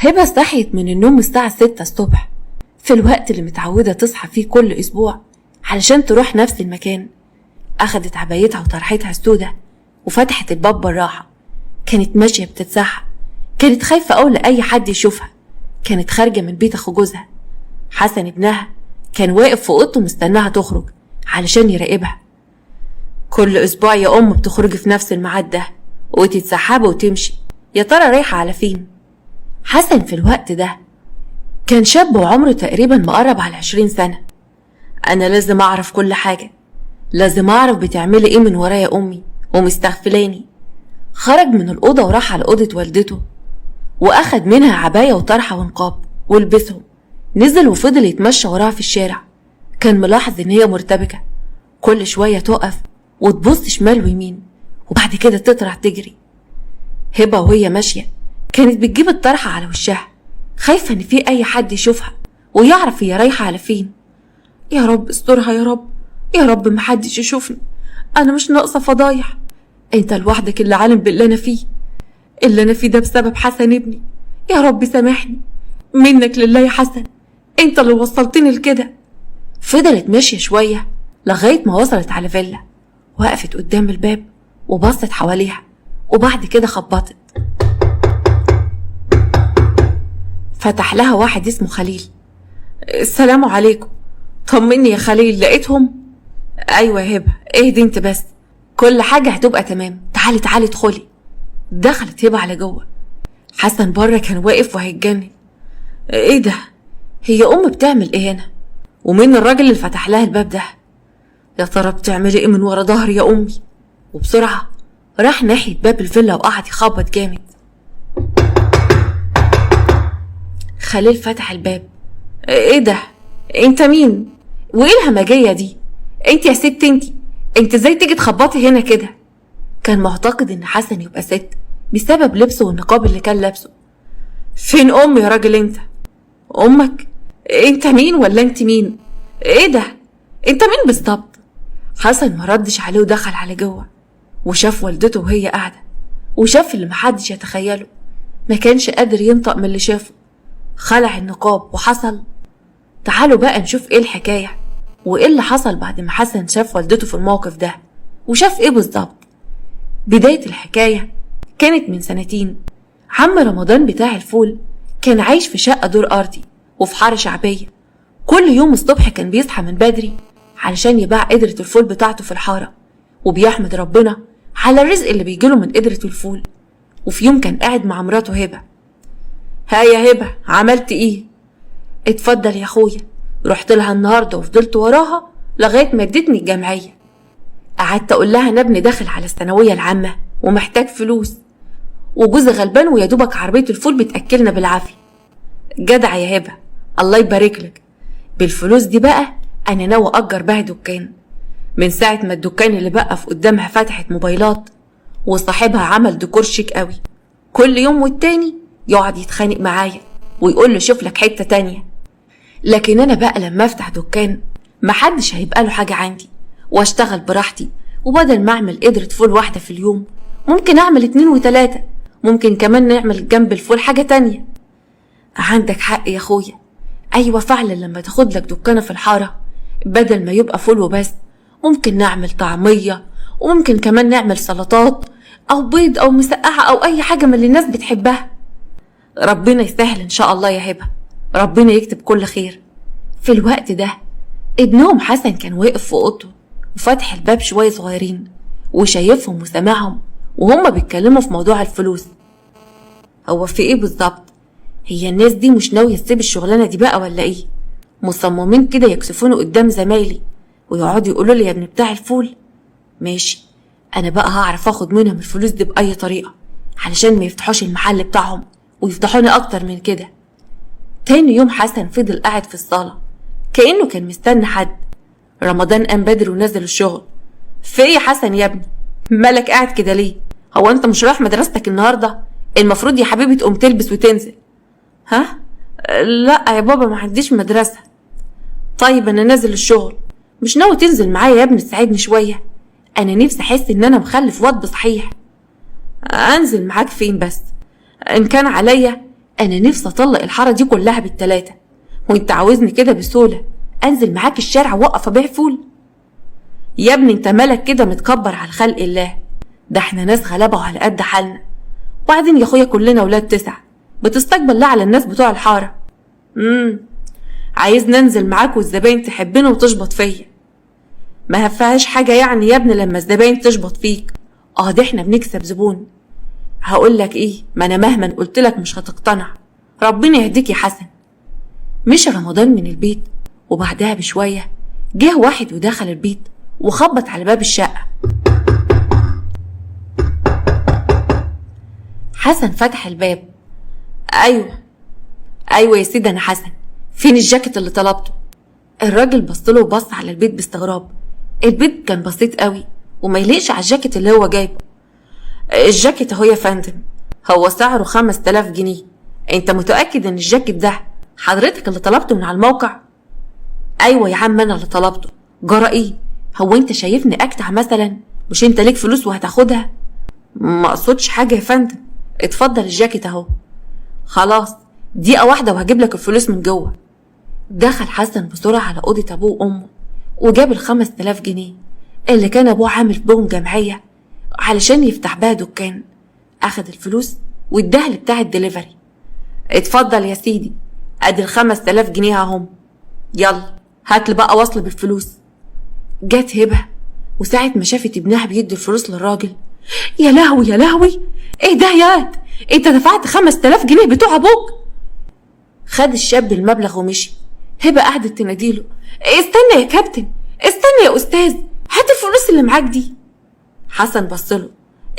هبة صحيت من النوم الساعة 6 الصبح، في الوقت اللي متعودة تصحى فيه كل أسبوع علشان تروح نفس المكان. أخدت عبايتها وطرحتها السودة وفتحت الباب بالراحة. كانت ماشية بتتسحب، كانت خايفة أوي لأي حد يشوفها. كانت خارجة من بيت أخو جوزها حسن ابنها، كان واقف في أوضته مستناها تخرج علشان يراقبها. كل أسبوع يا أم بتخرجي في نفس الميعاد ده وتتسحبي وتمشي، يا ترى رايحة على فين؟ حسن في الوقت ده كان شاب وعمره تقريبا مقرب على 20 سنة. أنا لازم أعرف كل حاجة، لازم أعرف بتعملي إيه من ورايا أمي ومستغفلاني. خرج من الأوضة وراح على أوضة والدته وأخد منها عباية وطرحة ونقاب ولبسهم. نزل وفضل يتمشى وراها في الشارع. كان ملاحظ إن هي مرتبكة، كل شوية تقف وتبص شمال ويمين وبعد كده تطلع تجري. هبة وهي ماشية كانت بتجيب الطرحة على وشها، خايفة إن في أي حد يشوفها ويعرف هي رايحة على فين. يا رب استرها يا رب، يا رب محدش يشوفني، أنا مش ناقصة فضايح. أنت لوحدك اللي عالم باللي أنا فيه، اللي أنا فيه ده بسبب حسن ابني. يا رب سامحني، منك لله يا حسن، أنت اللي وصلتني لكده. فضلت ماشية شوية لغاية ما وصلت على فيلا، وقفت قدام الباب وبصت حواليها وبعد كده خبطت. فتح لها واحد اسمه خليل. السلام عليكم. طمني يا خليل، لقيتهم؟ ايوه يا هبه، اهدي انت بس، كل حاجه هتبقى تمام، تعالي تعالي ادخلي. دخلت هبه على جوه. حسن بره كان واقف وهيتجنن. ايه ده؟ هي بتعمل ايه هنا؟ ومين الراجل اللي فتح لها الباب ده؟ يا ترى بتعملي ايه من ورا ظهري يا امي؟ وبسرعه راح ناحيه باب الفيلا وقعد يخبط جامد. خليل فتح الباب. ايه ده؟ انت مين؟ وايه الهمجيه دي؟ انت يا ست انت ازاي تيجي تخبطي هنا كده؟ كان معتقد ان حسن يبقى ست بسبب لبسه والنقاب اللي كان لابسه. فين امي يا راجل انت؟ امك؟ انت مين ولا انت مين؟ ايه ده؟ انت مين بالظبط؟ حسن ما ردش عليه ودخل على جوه وشاف والدته وهي قاعده، وشاف اللي محدش يتخيله. ما كانش قادر ينطق من اللي شافه. خلع النقاب وحصل. تعالوا بقى نشوف ايه الحكايه وايه اللي حصل بعد ما حسن شاف والدته في الموقف ده، وشاف ايه بالظبط. بدايه الحكايه كانت من 2 سنين. عم رمضان بتاع الفول كان عايش في شقه دور ارضي وفي حاره شعبيه. كل يوم الصبح كان بيصحى من بدري علشان يباع قدره الفول بتاعته في الحاره، وبيحمد ربنا على الرزق اللي بيجيله من قدره الفول. وفي يوم كان قاعد مع مراته هبه. ها يا هبه، عملت ايه؟ اتفضل يا اخويا. رحت لها النهارده وفضلت وراها لغايه ما ادتني الجمعيه. قعدت اقول لها انا ابني داخل على الثانويه العامه ومحتاج فلوس، وجوزي غلبان ويا دوبك عربيه الفول بتاكلنا بالعافيه. جدع يا هبه، الله يبارك لك. بالفلوس دي بقى انا ناوي اجر بها دكان. من ساعه ما الدكان اللي بقى في قدامها فتحت موبايلات، وصاحبها عمل ديكور شيك قوي. كل يوم والتاني يقعد يتخانق معايا ويقول له شوف لك حته تانيه. لكن انا بقى لما افتح دكان محدش هيبقى له حاجه عندي، واشتغل براحتي. وبدل ما اعمل قدرة فول واحده في اليوم ممكن اعمل 2 و3، ممكن كمان نعمل جنب الفول حاجه تانيه. عندك حق يا اخويا، ايوه فعلا لما تاخد لك دكانه في الحاره بدل ما يبقى فول وبس ممكن نعمل طعميه، وممكن كمان نعمل سلطات او بيض او مسقعه او اي حاجه من اللي الناس بتحبها. ربنا يسهل ان شاء الله يا هبه، ربنا يكتب كل خير. في الوقت ده ابنهم حسن كان واقف في اوضته وفتح الباب شويه صغيرين وشايفهم وسامعهم وهم بيتكلموا في موضوع الفلوس. هو في ايه بالظبط؟ هي الناس دي مش ناويه تسيب الشغلانه دي بقى ولا ايه؟ مصممين كده يكسفوني قدام زمايلي ويقعدوا يقولوا لي يا ابن بتاع الفول. ماشي، انا بقى هعرف اخد منهم الفلوس دي باي طريقه علشان ما يفتحوش المحل بتاعهم ويفضحوني اكتر من كده. تاني يوم حسن فضل قاعد في الصاله كأنه كان مستني حد. رمضان قام بدري ونزل الشغل. في ايه يا حسن يا ابني؟ مالك قاعد كده ليه؟ هو انت مش رايح مدرستك النهارده؟ المفروض يا حبيبي تقوم تلبس وتنزل. ها؟ لا يا بابا ما عنديش مدرسه. طيب انا نازل الشغل، مش ناوي تنزل معايا يا ابني تساعدني شويه؟ انا نفسي احس ان انا مخلف واد صحيح. انزل معاك فين بس؟ ان كان عليا انا نفسي اطلق الحاره دي كلها بالتلاتة، وانت عاوزني كده بسهوله انزل معاك الشارع واقف ابيع فول؟ يا ابني انت مالك كده متكبر على خلق الله؟ ده احنا ناس غلابه وعلى قد حالنا. وبعدين يا اخويا كلنا ولاد 9، بتستقبل لا على الناس بتوع الحاره. عايز ننزل معاك والزباين تحبنا وتشبط فيا؟ ما هفاهاش حاجه يعني يا ابني لما الزباين تشبط فيك. ده احنا بنكسب زبون. هقول لك ايه، ما انا مهما قلت لك مش هتقتنع. ربنا يهديك يا حسن. مشي رمضان من البيت، وبعدها بشويه جه واحد ودخل البيت وخبط على باب الشقه. حسن فتح الباب. ايوه يا سيدي انا حسن، فين الجاكيت اللي طلبته؟ الراجل بصله وبص على البيت باستغراب. البيت كان بسيط قوي وما يليقش على الجاكيت اللي هو جايبه. الجاكيت اهو يا فندم، هو سعره 5000 جنيه. انت متأكد ان الجاكيت ده حضرتك اللي طلبته من على الموقع؟ ايوه يا عم انا اللي طلبته. جرى ايه؟ هو انت شايفني اكتع مثلا؟ مش انت ليك فلوس وهتاخدها؟ ما اقصدش حاجه يا فندم، اتفضل الجاكيت اهو. خلاص دقيقه واحده وهجيب لك الفلوس من جوه. دخل حسن بسرعه على اوضه ابوه وامه وجاب ال5000 جنيه اللي كان ابوه عامل بهم جمعيه علشان يفتح بها دكان. اخد الفلوس واداها لبتاع الدليفري. اتفضل يا سيدي، ادي ال5000 جنيه اهم، يلا هاتلي بقى وصل بالفلوس. جت هبه وساعة ما شافت ابنها بيدي الفلوس للراجل، يا لهوي يا لهوي، ايه ده ياد؟ انت دفعت 5000 جنيه بتوع ابوك؟ خد الشاب المبلغ ومشي. هبه قعدت تناديله، استنى يا كابتن، استنى يا استاذ، هات الفلوس اللي معاك دي. حسن بصله،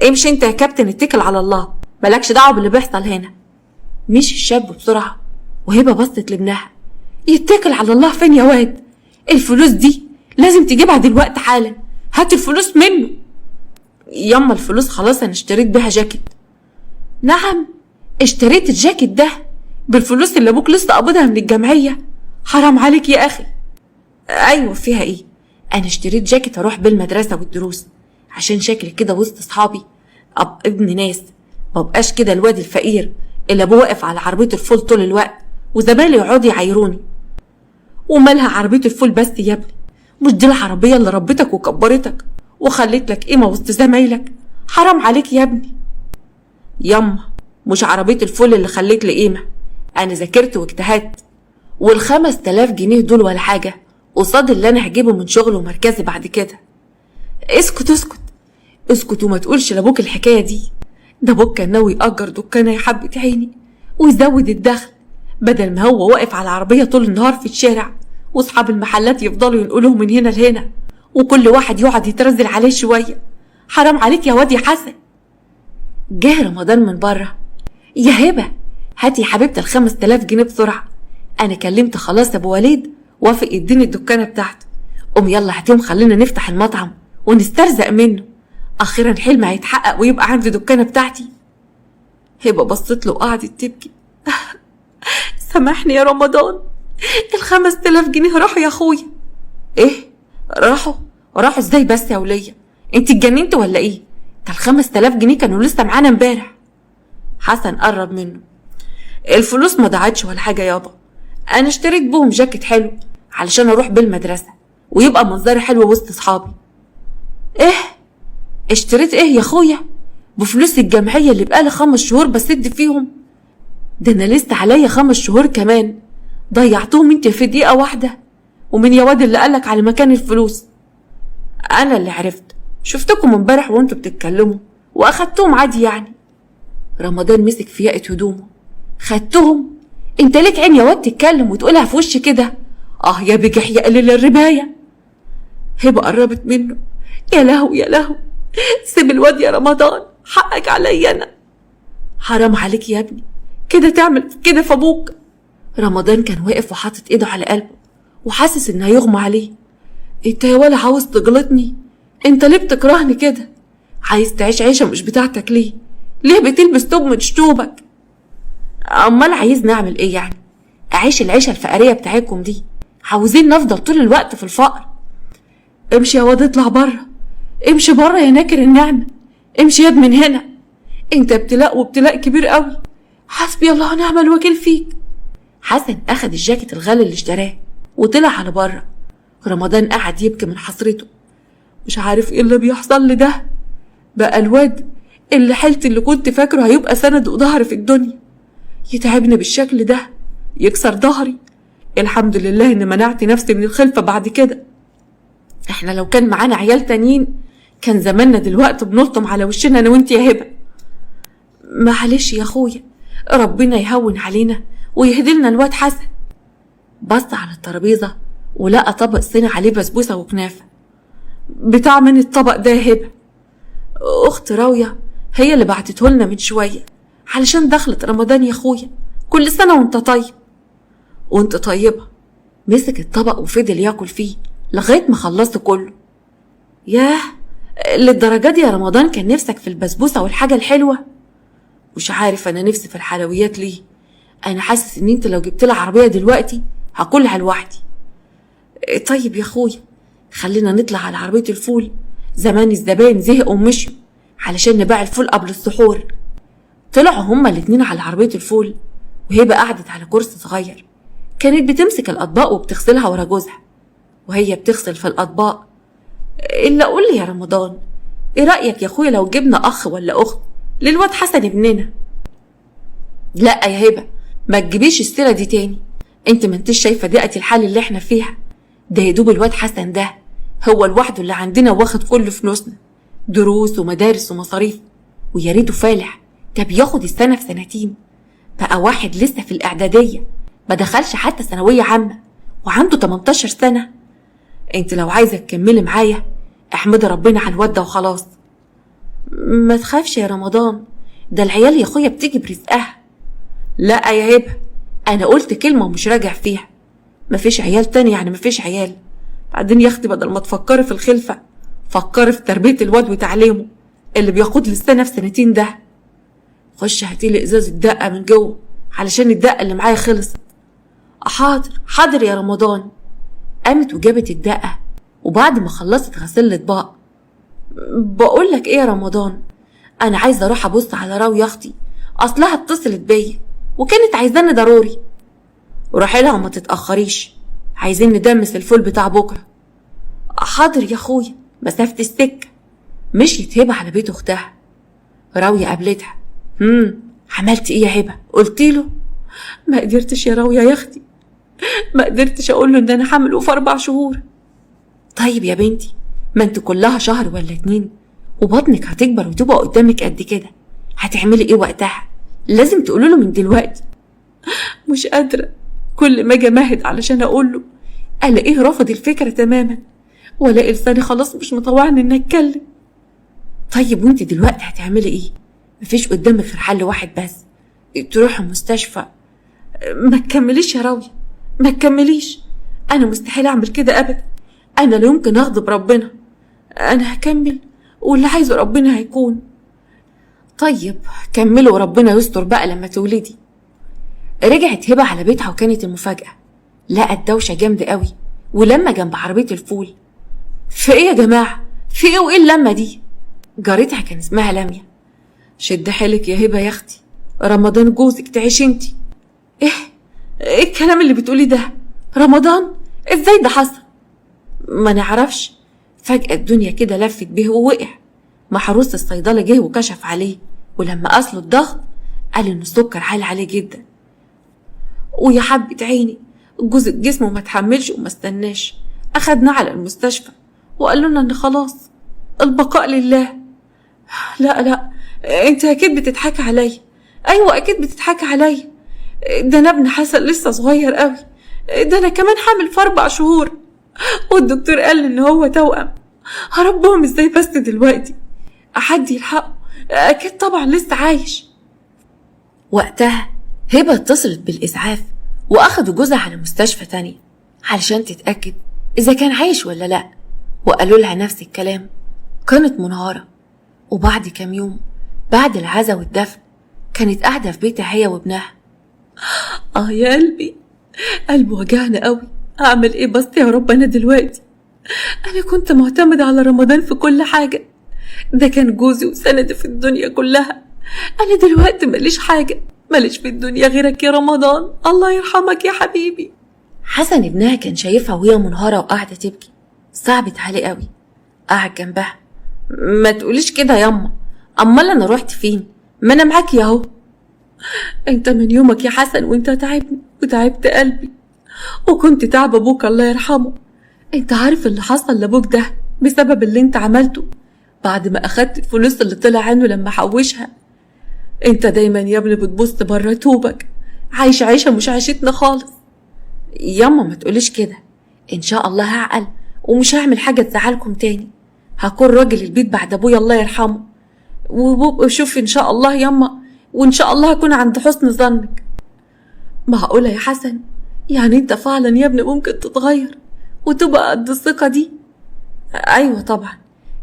امشي انت يا كابتن، اتكل على الله، مالكش دعوه باللي بيحصل هنا. مشي الشاب بسرعه وهبه بصت لابنها، يتكل على الله فين يا واد؟ الفلوس دي لازم تجيبها دلوقتي حالا، هات الفلوس منه. يما الفلوس خلاص انا اشتريت بيها جاكيت. نعم اشتريت الجاكيت ده بالفلوس اللي ابوك لسه قابضها من الجمعيه؟ حرام عليك يا اخي. ايوه فيها ايه، انا اشتريت جاكيت اروح بالمدرسه والدروس عشان شكلي كده وسط اصحابي ابن ناس، مبقاش كده الواد الفقير اللي ابوه واقف على عربيه الفول طول الوقت وزمايلي يقعدوا يعايروني. ومالها عربيه الفول بس يا ابني؟ مش دي العربيه اللي ربتك وكبرتك وخليت لك قيمه وسط زمايلك؟ حرام عليك يا ابني. يما مش عربيه الفول اللي خليت لي قيمه، انا ذاكرت واجتهدت، وال5000 جنيه دول ولا حاجه قصاد اللي انا هجيبه من شغل ومركزي بعد كده. اسكت وما تقولش لابوك الحكايه دي. ده ابوك كان ناوي يأجر دكانه يا حبة عيني ويزود الدخل، بدل ما هو واقف على العربيه طول النهار في الشارع واصحاب المحلات يفضلوا ينقلوه من هنا لهنا وكل واحد يقعد يترزل عليه شويه. حرام عليك يا واد يا حسن. جه رمضان من بره، يا هبه هاتي يا حبيبتي ال5000 جنيه بسرعه، انا كلمت خلاص ابو وليد وافق يديني الدكانه بتاعته. قوم يلا هاتيهم خلينا نفتح المطعم ونسترزق منه، اخيرا حلمي هيتحقق ويبقى عندي دكانه بتاعتي. هبه بصت له وقعدت تبكي. سامحني يا رمضان، ال5000 جنيه راحوا يا اخويا. ايه راحوا ازاي بس يا وليه؟ انت اتجننت ولا ايه؟ ده ال5000 جنيه كانوا لسه معانا امبارح. حسن قرب منه، الفلوس ما ضاعتش ولا حاجه يابا، انا اشتريت بهم جاكيت حلو علشان اروح بالمدرسه ويبقى منظري حلو وسط اصحابي. ايه اشتريت ايه يا اخويا؟ بفلوس الجمعيه اللي بقالي 5 شهور بسد فيهم؟ ده انا لسه عليا 5 شهور كمان، ضيعتهم انت في دقيقه واحده. ومن يا واد اللي قالك على مكان الفلوس؟ انا اللي عرفت، شفتكم امبارح وانتوا بتتكلموا واخدتهم عادي يعني. رمضان مسك في ياقة هدومه، خدتهم؟ انت ليك عين يا واد تتكلم وتقولها في وشي كده؟ يا بجح يا قليل الربايه. هبه قربت منه، يا لهوي سيب الواد يا رمضان، حقك عليا انا. حرام عليك يا ابني كده تعمل كده في ابوك. رمضان كان واقف وحاطط ايده على قلبه وحاسس ان هيغمى عليه. انت يا ولا عاوز تغلطني؟ انت ليه بتكرهني كده؟ عايز تعيش عيشه مش بتاعتك ليه بتلبس توب من شتوبك؟ امال عايزني اعمل ايه يعني؟ اعيش العيشه الفقريه بتاعتكم دي؟ عاوزين نفضل طول الوقت في الفقر؟ امشي يا واد، اطلع بره، امشي بره يا ناكر النعمه، امشي ياد من هنا، انت ابتلاء وابتلاء كبير قوي، حسبي الله ونعم الوكيل فيك. حسن أخد الجاكيت الغالي اللي اشتراه وطلع على بره. رمضان قعد يبكي من حسرته، مش عارف ايه اللي بيحصل لي ده. بقى الواد اللي حيلتي اللي كنت فاكره هيبقى سند وظهر في الدنيا يتعبني بالشكل ده، يكسر ظهري. الحمد لله ان منعت نفسي من الخلفة بعد كده. احنا لو كان معانا عيال تانيين كان زماننا دلوقتي بنلطم على وشنا انا وانت يا هبة. معلش يا اخويا، ربنا يهون علينا ويهدلنا الواد حسن. بص على الترابيزة ولقى طبق صيني عليه بسبوسة وكنافة. بتاع من الطبق ده يا هبة؟ اخت راوية هي اللي بعتته لنا من شوية علشان دخلت رمضان يا اخويا، كل سنة وانت طيب. وانت طيبة. مسك الطبق وفضل ياكل فيه لغاية ما خلصته كله. ياه، للدرجة دي يا رمضان كان نفسك في البسبوسة والحاجة الحلوة؟ مش عارف انا نفسي في الحلويات ليه. انا حاسس ان انت لو جبت لي عربية دلوقتي هاكلها لوحدي. طيب يا اخويا، خلينا نطلع على عربية الفول، زمان الزباين زهقوا ومشوا علشان نبيع الفول قبل السحور. طلعوا هما الاتنين على عربية الفول وهبة قعدت على كرسي صغير. كانت بتمسك الأطباق وبتغسلها ورا جوزها وهي بتغسل في الأطباق. إلا قول لي يا رمضان، إيه رأيك يا أخويا لو جبنا أخ ولا أخت للواد حسن ابننا؟ لا يا هبة، ما تجيبيش السيرة دي تاني. انت ما انتش شايفة دقة الحال اللي احنا فيها؟ ده يدوب الواد حسن ده هو لوحده اللي عندنا واخد كل فلوسنا، دروس ومدارس ومصاريف، ويا ريته فالح. ده بياخد السنة في سنتين. بقى واحد لسه في الإعدادية، ما دخلش حتى ثانوية عامة وعنده 18 سنة. انت لو عايزة تكملي معايا احمدي ربنا على الواد ده وخلاص. ما تخافش يا رمضان، ده العيال يا اخويا بتيجي برزقها. لا يا هبة، انا قلت كلمة ومش راجع فيها. مفيش عيال تاني يعني مفيش عيال. بعدين يا اختي بدل ما تفكري في الخلفة فكري في تربية الواد وتعليمه اللي بياخد للسنة في سنتين ده. خش هاتيلي ازاز الدقة من جوه علشان الدقة اللي معايا خلصت. حاضر حاضر يا رمضان. قامت وجابت الدقة وبعد ما خلصت غسل الاطباق. بقول لك ايه يا رمضان، انا عايزه اروح ابص على راوية اختي، اصلها اتصلت بيا وكانت عايزاني ضروري. روحي لها وما تتاخريش، عايزين ندمس الفول بتاع بكره. حاضر يا اخويا، مسافه السكه. مشيت هبه على بيت اختها. راوية قابلتها. عملت ايه يا هبه؟ قلت له؟ ما قدرتش يا راوية يا اختي، ما قدرتش اقول له ان انا حامل وفي 4 شهور. طيب يا بنتي، ما انت كلها شهر ولا 2 وبطنك هتكبر وتبقى قدامك قد كده، هتعملي ايه وقتها؟ لازم تقولوا له من دلوقتي. مش قادرة، كل ما اجي امهد علشان اقول له الاقيه رافض الفكرة تماما، والاقي لساني خلاص مش مطوعني ان اتكلم. طيب وانت دلوقتي هتعملي ايه؟ مفيش قدامك غير حل واحد بس، تروحي المستشفى. ما تكمليش يا راوية، ما تكمليش. انا مستحيل اعمل كده ابدا، انا لا يمكن اغضب ربنا. انا هكمل واللي عايزه ربنا هيكون. طيب كملوا وربنا يستر بقى لما تولدي. رجعت هبة على بيتها وكانت المفاجأة لقت دوشة جامدة قوي ولما جنب عربية الفول. في ايه يا جماعة؟ في ايه وايه اللمة دي؟ جارتها كان اسمها لميا. شد حيلك يا هبة يا اختي، رمضان جوزك تعيش انتي. ايه الكلام اللي بتقولي ده؟ رمضان؟ ازاي ده حصل؟ ما نعرفش، فجأة الدنيا كده لفت به ووقع. محروس الصيدلة جه وكشف عليه، ولما قاسله الضغط قال ان السكر عالي عليه جدا. ويا حبة عيني جوز جسمه ما تحملش وما استناش، اخدنا على المستشفى وقالوا لنا ان خلاص البقاء لله. لا انت اكيد بتضحكي عليا. ايوه اكيد بتضحكي عليا، ده انا ابن حسن لسه صغير قوي، ده انا كمان حامل في 4 شهور، والدكتور قال ان هو توأم. هربهم ازاي بس دلوقتي؟ حد يلحقه؟ اكيد طبعا لسه عايش. وقتها هبة اتصلت بالإسعاف وأخدوا جوزها على مستشفى تانية علشان تتأكد إذا كان عايش ولا لأ، وقالوا لها نفس الكلام. كانت منهارة. وبعد كام يوم بعد العزا والدفن كانت قاعدة في بيتها هي وابنها. يا قلبي، قلبي وجعني قوي. أعمل إيه بس يا رب أنا دلوقتي؟ أنا كنت معتمدة على رمضان في كل حاجة، ده كان جوزي وسندي في الدنيا كلها. أنا دلوقتي ماليش حاجة، ماليش في الدنيا غيرك يا رمضان، الله يرحمك يا حبيبي. حسن ابنها كان شايفها وهي منهارة وقاعدة تبكي، صعبت عليه قوي. قعد جنبها. ما تقوليش كده ياما، امال انا رحت فين؟ ما انا معاكي اهو. انت من يومك يا حسن وانت تعبني وتعبت قلبي، وكنت تعب ابوك الله يرحمه. انت عارف اللي حصل لابوك ده بسبب اللي انت عملته بعد ما اخدت الفلوس اللي طلع عنه لما حوشها. انت دايما يا ابني بتبص بره توبك، عايش عيشه مش عيشتنا خالص. ياما ما تقوليش كده، ان شاء الله هعقل ومش هعمل حاجه تزعلكم تاني. هكون راجل البيت بعد ابويا الله يرحمه، وشوف ان شاء الله ياما، وان شاء الله هكون عند حسن ظنك. معقوله يا حسن؟ يعني انت فعلا يا ابني ممكن تتغير وتبقى قد الثقه دي؟ ايوه طبعا.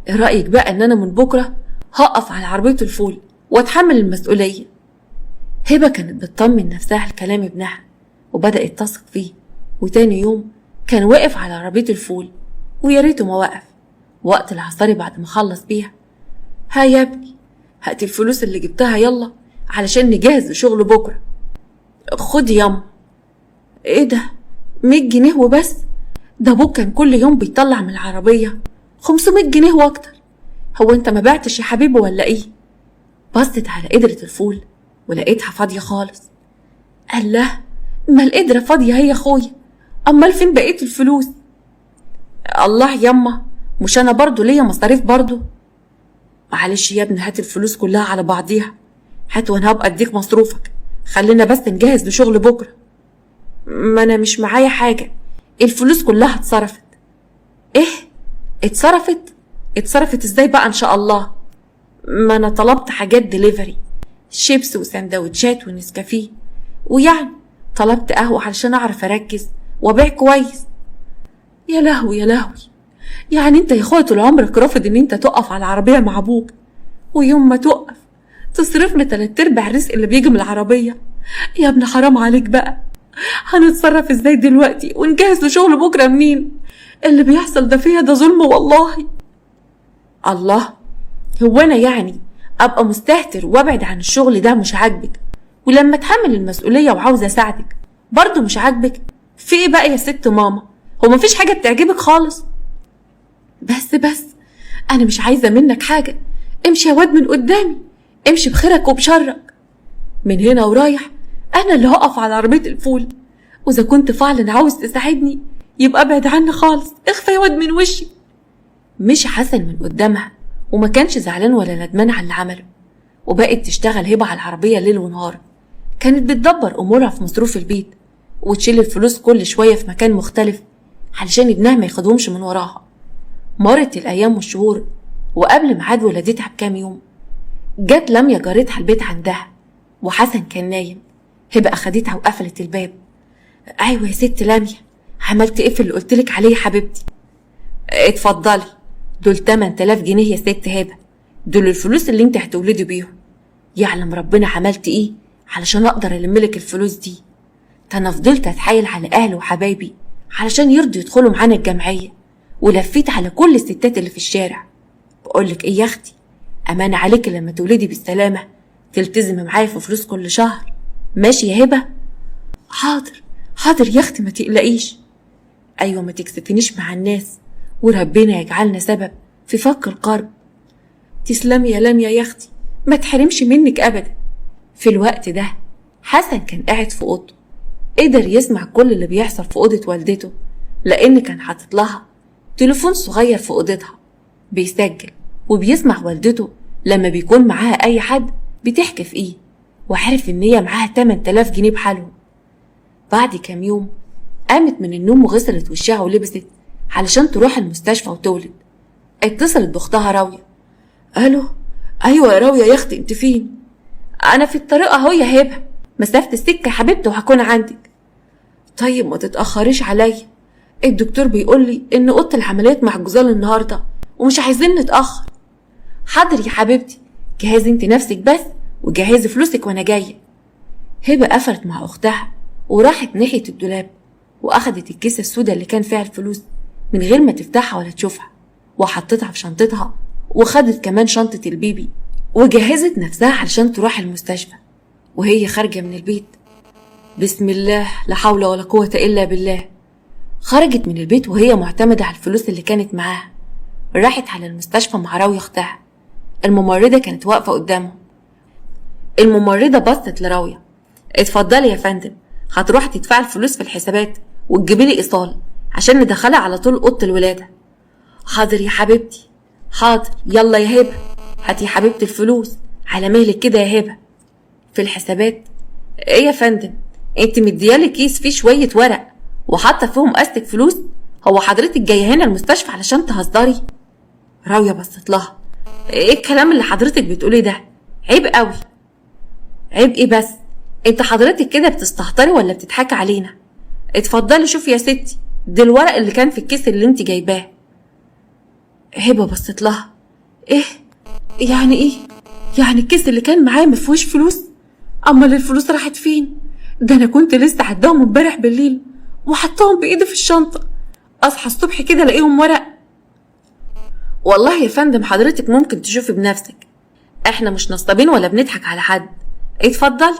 ايه رايك بقى ان انا من بكره هقف على عربيه الفول واتحمل المسؤوليه؟ هبه كانت بتطمن نفسها لكلام ابنها وبدات تثق فيه، وتاني يوم كان واقف على عربيه الفول، ويا ريته ما وقف. وقت العصاري بعد ما خلص بيها، ها يا ابني هات الفلوس اللي جبتها يلا علشان نجهز لشغل بكره. خد ياما. ايه ده؟ 100 جنيه وبس؟ ده ابوك كان كل يوم بيطلع من العربيه 500 جنيه واكتر. هو انت ما بعتش يا حبيبي ولا ايه؟ بصت على قدرة الفول ولقيتها فاضيه خالص. الله، ما القدرة فاضيه هي اخويا، امال فين بقيه الفلوس؟ الله ياما، مش انا برضو ليا مصاريف برضو؟ معلش يا ابني هات الفلوس كلها على بعضيها، هات وانا هبقى اديك مصروفك، خلينا بس نجهز لشغل بكره. ما انا مش معايا حاجه، الفلوس كلها اتصرفت. ايه؟ اتصرفت؟ اتصرفت ازاي بقى ان شاء الله؟ ما انا طلبت حاجات ديليفري، شيبس وسندوتشات ونسكافيه، ويعني طلبت قهوه علشان اعرف اركز وابيع كويس. يا لهوي يا لهوي، يعني انت يا اخويا طول عمرك رافض ان انت تقف على العربيه مع ابوك، ويوم ما تقف تصرف لي 3/4 الرزق اللي بيجي من العربيه؟ يا ابن حرام عليك بقى، هنتصرف ازاي دلوقتي ونجهز لشغل بكره منين؟ اللي بيحصل ده فيها ده ظلم والله. الله، هو انا يعني ابقى مستهتر وابعد عن الشغل ده مش عاجبك، ولما اتحمل المسؤوليه وعاوزه اساعدك برضه مش عاجبك؟ في ايه بقى يا ست ماما؟ هو مفيش حاجه بتعجبك خالص؟ بس انا مش عايزه منك حاجه، امشي يا واد من قدامي، امشي بخيرك وبشرك. من هنا ورايح انا اللي هقف على عربيه الفول، واذا كنت فعلا عاوز تساعدني يبقى ابعد عني خالص، اخفى يا واد من وشي. مشي حسن من قدامها وما كانش زعلان ولا ندمان على اللي عمله، وبقت تشتغل هبه على العربيه ليل ونهار. كانت بتدبر امورها في مصروف البيت وتشيل الفلوس كل شويه في مكان مختلف علشان ابنها ما ياخدهمش من وراها. مرت الايام والشهور، وقبل ميعاد ولادتها بكام يوم جت لميا جارتها البيت عندها، وحسن كان نايم. هبه اخدتها وقفلت الباب. ايوه يا ست لميا، عملت ايه في اللي قلتلك عليه يا حبيبتي؟ اتفضلي، دول 8000 جنيه يا ست هبه، دول الفلوس اللي انت هتولدي بيهم. يعلم ربنا عملت ايه علشان اقدر الملك الفلوس دي. ده انا فضلت اتحايل على اهلي وحبايبي علشان يرضوا يدخلوا معانا الجمعيه، ولفيت على كل الستات اللي في الشارع. بقولك ايه يا اختي، امانه عليكي لما تولدي بالسلامه تلتزمي معايا في فلوس كل شهر، ماشي يا هبه؟ حاضر حاضر يا اختي، ما تقلقيش. ايوه ما تكسفنيش مع الناس، وربنا يجعلنا سبب في فك القرب. تسلمي يا لميا يا اختي، ما تحرمش منك ابدا. في الوقت ده حسن كان قاعد في اوضته، قدر يسمع كل اللي بيحصل في اوضه والدته، لان كان حاطط لها تليفون صغير في اوضتها بيسجل وبيسمع والدته لما بيكون معاها اي حد بتحكي في ايه، وعرف ان هي معاها 8000 جنيه بحالهم. بعد كام يوم قامت من النوم وغسلت وشها ولبست علشان تروح المستشفى وتولد. اتصلت باختها راويه. الو، ايوه يا راويه يا اختي، انت فين؟ انا في الطريق اهو يا هبه، مسافه السكه يا حبيبتي وهكون عندك. طيب ما تتاخريش عليا، الدكتور بيقول لي ان اوضه العمليات محجوزه النهارده ومش عايزين نتاخر. حاضر يا حبيبتي، جهزي انت نفسك بس وجهزي فلوسك وانا جايه. هبه قفلت مع اختها وراحت ناحيه الدولاب واخدت الكيسه السوداء اللي كان فيها الفلوس من غير ما تفتحها ولا تشوفها، وحطتها في شنطتها، وخدت كمان شنطه البيبي وجهزت نفسها علشان تروح المستشفى. وهي خارجة من البيت. بسم الله، لا حول ولا قوة إلا بالله. خرجت من البيت وهي معتمدة على الفلوس اللي كانت معاها. راحت على المستشفى مع راوية أختها. الممرضة كانت واقفة قدامهم. الممرضة بصت لراوية. اتفضلي يا فندم، هتروحي تدفعي الفلوس في الحسابات وتجيبي لي إيصال عشان ندخلها على طول أوضة الولادة. حاضر يا حبيبتي، حاضر. يلا يا هبة، هاتي يا حبيبتي الفلوس على مهلك كده يا هبة. في الحسابات؟ ايه يا فندم، انت مديالي كيس فيه شوية ورق وحاطة فيهم قستك فلوس؟ هو حضرتك جاية هنا المستشفى علشان تهزري؟ راوية بصت لها. ايه الكلام اللي حضرتك بتقولي ده؟ عيب قوي. عيب ايه بس؟ انت حضرتك كده بتستهتري ولا بتضحكي علينا؟ اتفضلي شوفي يا ستي، ده الورق اللي كان في الكيس اللي انت جايباه. هبة بصت لها. ايه يعني؟ ايه يعني الكيس اللي كان معايا مفيهوش فلوس؟ امال الفلوس راحت فين؟ ده انا كنت لسه عداهم امبارح بالليل وحطاهم بايدي في الشنطه، اصحى الصبح كده الاقيهم ورق. والله يا فندم حضرتك ممكن تشوفي بنفسك، احنا مش نصابين ولا بنضحك على حد. اتفضلي،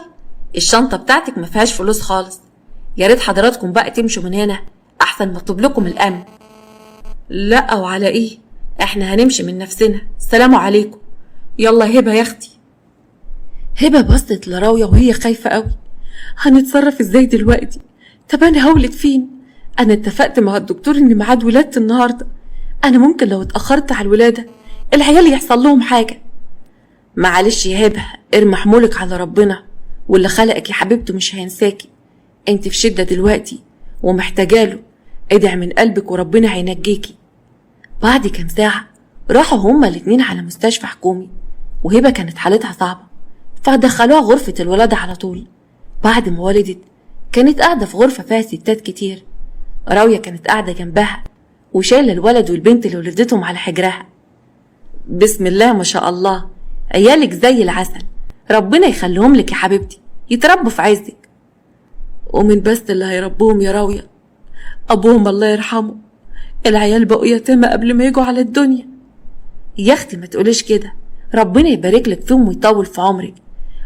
الشنطه بتاعتك ما فيهاش فلوس خالص. يا ريت حضراتكم بقى تمشوا من هنا احسن ما اطلب لكم الامن. لا وعلى ايه؟ احنا هنمشي من نفسنا، السلام عليكم. يلا هبه يا اختي. هبه بصت لراويه وهي خايفه قوي. هنتصرف ازاي دلوقتي؟ طب انا هولد فين؟ انا اتفقت مع الدكتور ان ميعاد ولادتي النهارده، انا ممكن لو اتاخرت على الولاده العيال يحصل لهم حاجه. معلش يا هبه، ارمي حمولك على ربنا، واللي خلقك يا حبيبته مش هينساكي. انت في شده دلوقتي ومحتاجاله، ادعي من قلبك وربنا هينجيكي. بعد كام ساعه راحوا هما الاتنين على مستشفى حكومي، وهبه كانت حالتها صعبه فدخلوها غرفه الولاده على طول. بعد ما ولدت كانت قاعده في غرفه فيها ستات كتير. راويه كانت قاعده جنبها وشايله الولد والبنت اللي ولدتهم على حجرها. بسم الله ما شاء الله، عيالك زي العسل، ربنا يخليهم لك يا حبيبتي، يتربوا في عزك. ومن بس اللي هيربوهم يا راويه، ابوهم الله يرحمه، العيال بقوا يتامى قبل ما يجوا على الدنيا. يا اختي ما تقوليش كده، ربنا يبارك لك فيهم ويطول في عمرك،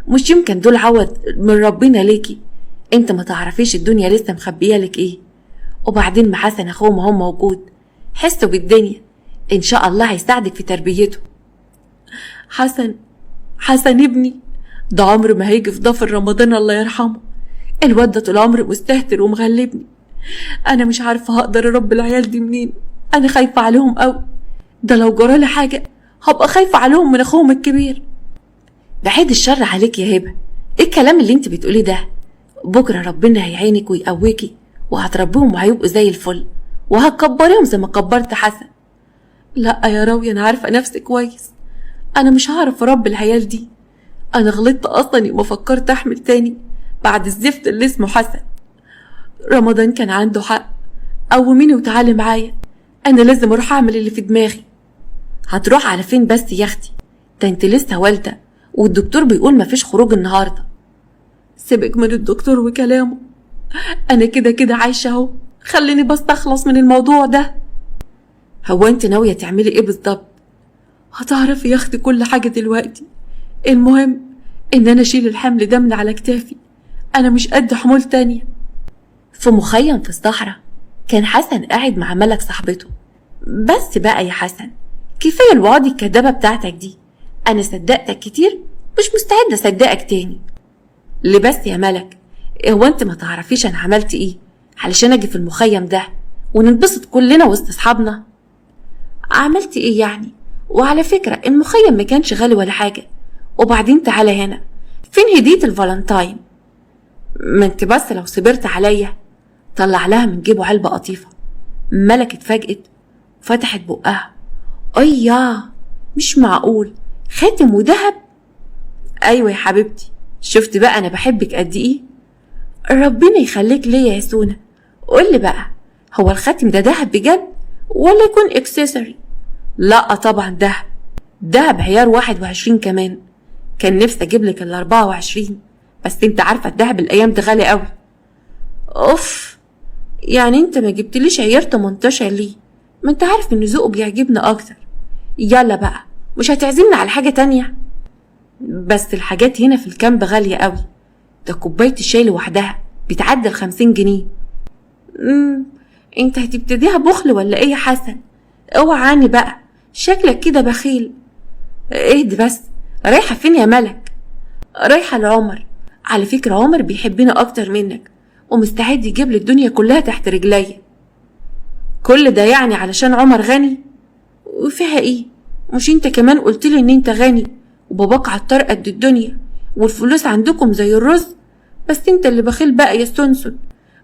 مش يمكن دول عوض من ربنا ليكي. انت ما تعرفيش الدنيا لسه مخبيه لك ايه. وبعدين ما حسن اخوه ما هو موجود، حسوا بالدنيا، ان شاء الله هيساعدك في تربيته. حسن ابني ده عمر ما هيجي في ضفر رمضان الله يرحمه، الواد ده طول عمري مستهتر ومغلبني. انا مش عارفه هقدر اربي العيال دي منين، انا خايفه عليهم قوي، ده لو جرالي حاجه هبقى خايفه عليهم من اخوهم الكبير. بعيد الشر عليك يا هبه، ايه الكلام اللي انت بتقوليه ده؟ بكره ربنا هيعينك ويقويكي وهتربيهم وهيبقوا زي الفل، وهتكبريهم زي ما كبرت حسن. لا يا راوية، انا عارفه نفسي كويس، انا مش هعرف اربي العيال دي. انا غلطت اصلا وما فكرت احمل تاني بعد الزفت اللي اسمه حسن. رمضان كان عنده حق، قوميني وتعالي معايا، انا لازم اروح اعمل اللي في دماغي. هتروح على فين بس يا اختي؟ ده انت لسه والده والدكتور بيقول مفيش خروج النهارده. سيبك من الدكتور وكلامه، انا كده كده عايشه اهو، خليني بس اخلص من الموضوع ده. هو انت ناويه تعملي ايه بالظبط؟ هتعرفي يا اختي كل حاجه دلوقتي، المهم ان انا اشيل الحمل ده من على كتافي، انا مش قد حمول تانية. في مخيم في الصحراء كان حسن قاعد مع ملك صاحبته. بس بقى يا حسن، كفايه الوعد الكدابه بتاعتك دي، انا صدقتك كتير، مش مستعده اصدقك تاني. ليه بس يا ملك؟ هو انت ما تعرفيش انا عملت ايه علشان اجي في المخيم ده وننبسط كلنا وسط اصحابنا؟ عملت ايه يعني؟ وعلى فكره المخيم ما كانش غالي ولا حاجه، وبعدين تعالى هنا، فين هديه الفالنتاين؟ ما انت بس لو صبرت عليا. طلع لها من جيبه علبه قطيفه. ملك اتفاجئت وفتحت بقها. اي يا، مش معقول، خاتم وذهب؟ ايوه يا حبيبتي، شفت بقى انا بحبك قد ايه؟ ربنا يخليك ليا يا سونا. قولي بقى، هو الخاتم ده دهب بجد ولا يكون اكسسوري؟ لا طبعا دهب عيار 21 كمان، كان نفسي اجيب لك ال 24، بس انت عارفه الدهب الايام دي غالي قوي. اوف، يعني انت ما جبتليش عيار 18 ليه؟ ما انت عارف ان ذوقه بيعجبني اكتر. يلا بقى، مش هتعزمنا على حاجه تانية؟ بس الحاجات هنا في الكامب غاليه قوي، ده كوباية الشاي لوحدها بتعدي 50 جنيه. انت هتبتديها بخل ولا ايه يا حسن؟ اوعى عني بقى، شكلك كده بخيل. اهدي بس، رايحة فين يا ملك؟ رايحة لعمر. على فكرة عمر بيحبنا اكتر منك ومستعد يجيب لي الدنيا كلها تحت رجليا. كل ده يعني علشان عمر غني؟ وفيها ايه؟ مش انت كمان قلتلي ان انت غني وباباك عطار قد الدنيا والفلوس عندكم زي الرز؟ بس انت اللي بخيل بقى يا سونسون.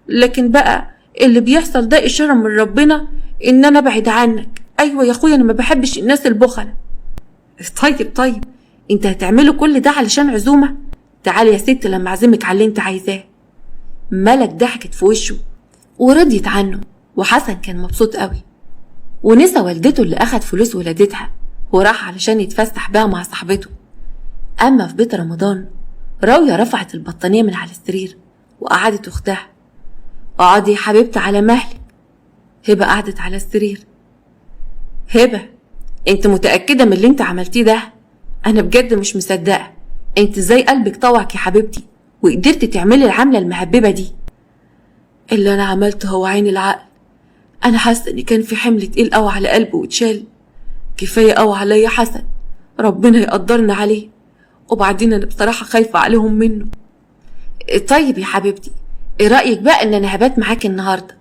لكن بقى اللي بيحصل ده اشارة من ربنا ان انا ابعد عنك. ايوه يا اخويا، انا ما بحبش الناس البخلة. طيب انت هتعملوا كل ده علشان عزومة؟ تعالي يا ست لما اعزمك على اللي انت عايزاه. ملك ضحكت في وشه ورضيت عنه، وحسن كان مبسوط قوي ونسى والدته اللي اخد فلوس ولادتها وراح علشان يتفسح بقى مع صاحبته. اما في بيت رمضان، راوية رفعت البطانية من على السرير وقعدت اختها. اقعدي يا حبيبتي على مهلك. هبة قعدت على السرير. هبة، انت متأكدة من اللي انت عملتيه ده؟ انا بجد مش مصدقة. انت ازاي قلبك طوعك يا حبيبتي وقدرتي تعملي العملة المهببة دي؟ اللي انا عملته هو عين العقل. انا حاسة ان كان في حمل تقيل قوي على قلبي واتشال. كفاية قوي عليا حسن، ربنا يقدرنا عليه. وبعدين انا بصراحة خايفة عليهم منه. طيب يا حبيبتي، ايه رأيك بقى ان انا هبات معاك النهاردة؟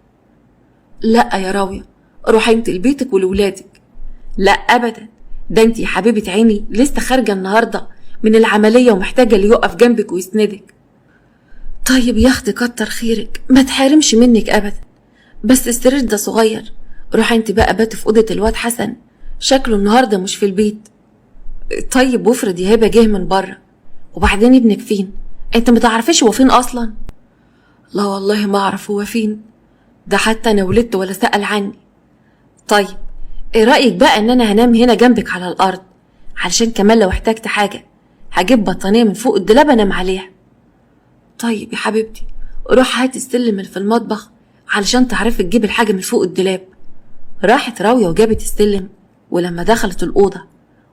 لا يا راوية، روحي انت لبيتك ولولادك. لا ابدا، ده انت يا حبيبة عيني لسه خارجة النهاردة من العملية ومحتاجة اللي يقف جنبك ويسندك. طيب يا اختي كتر خيرك، ما تحرمش منك ابدا، بس السرير ده صغير. روحي انت بقى بات في اوضة الواد حسن، شكله النهاردة مش في البيت. طيب وافرض يا هبة جه من بره، وبعدين ابنك فين؟ انت متعرفش هو فين اصلا؟ لا والله ما اعرف هو فين، ده حتى انا ولدت ولا سأل عني. طيب ايه رأيك بقى ان انا هنام هنا جنبك على الارض، علشان كمان لو احتجت حاجة هجيب بطانية من فوق الدولاب انام عليها. طيب يا حبيبتي، روح هات السلم اللي في المطبخ علشان تعرفي تجيب الحاجة من فوق الدولاب. راحت راوية وجابت السلم، ولما دخلت الأوضة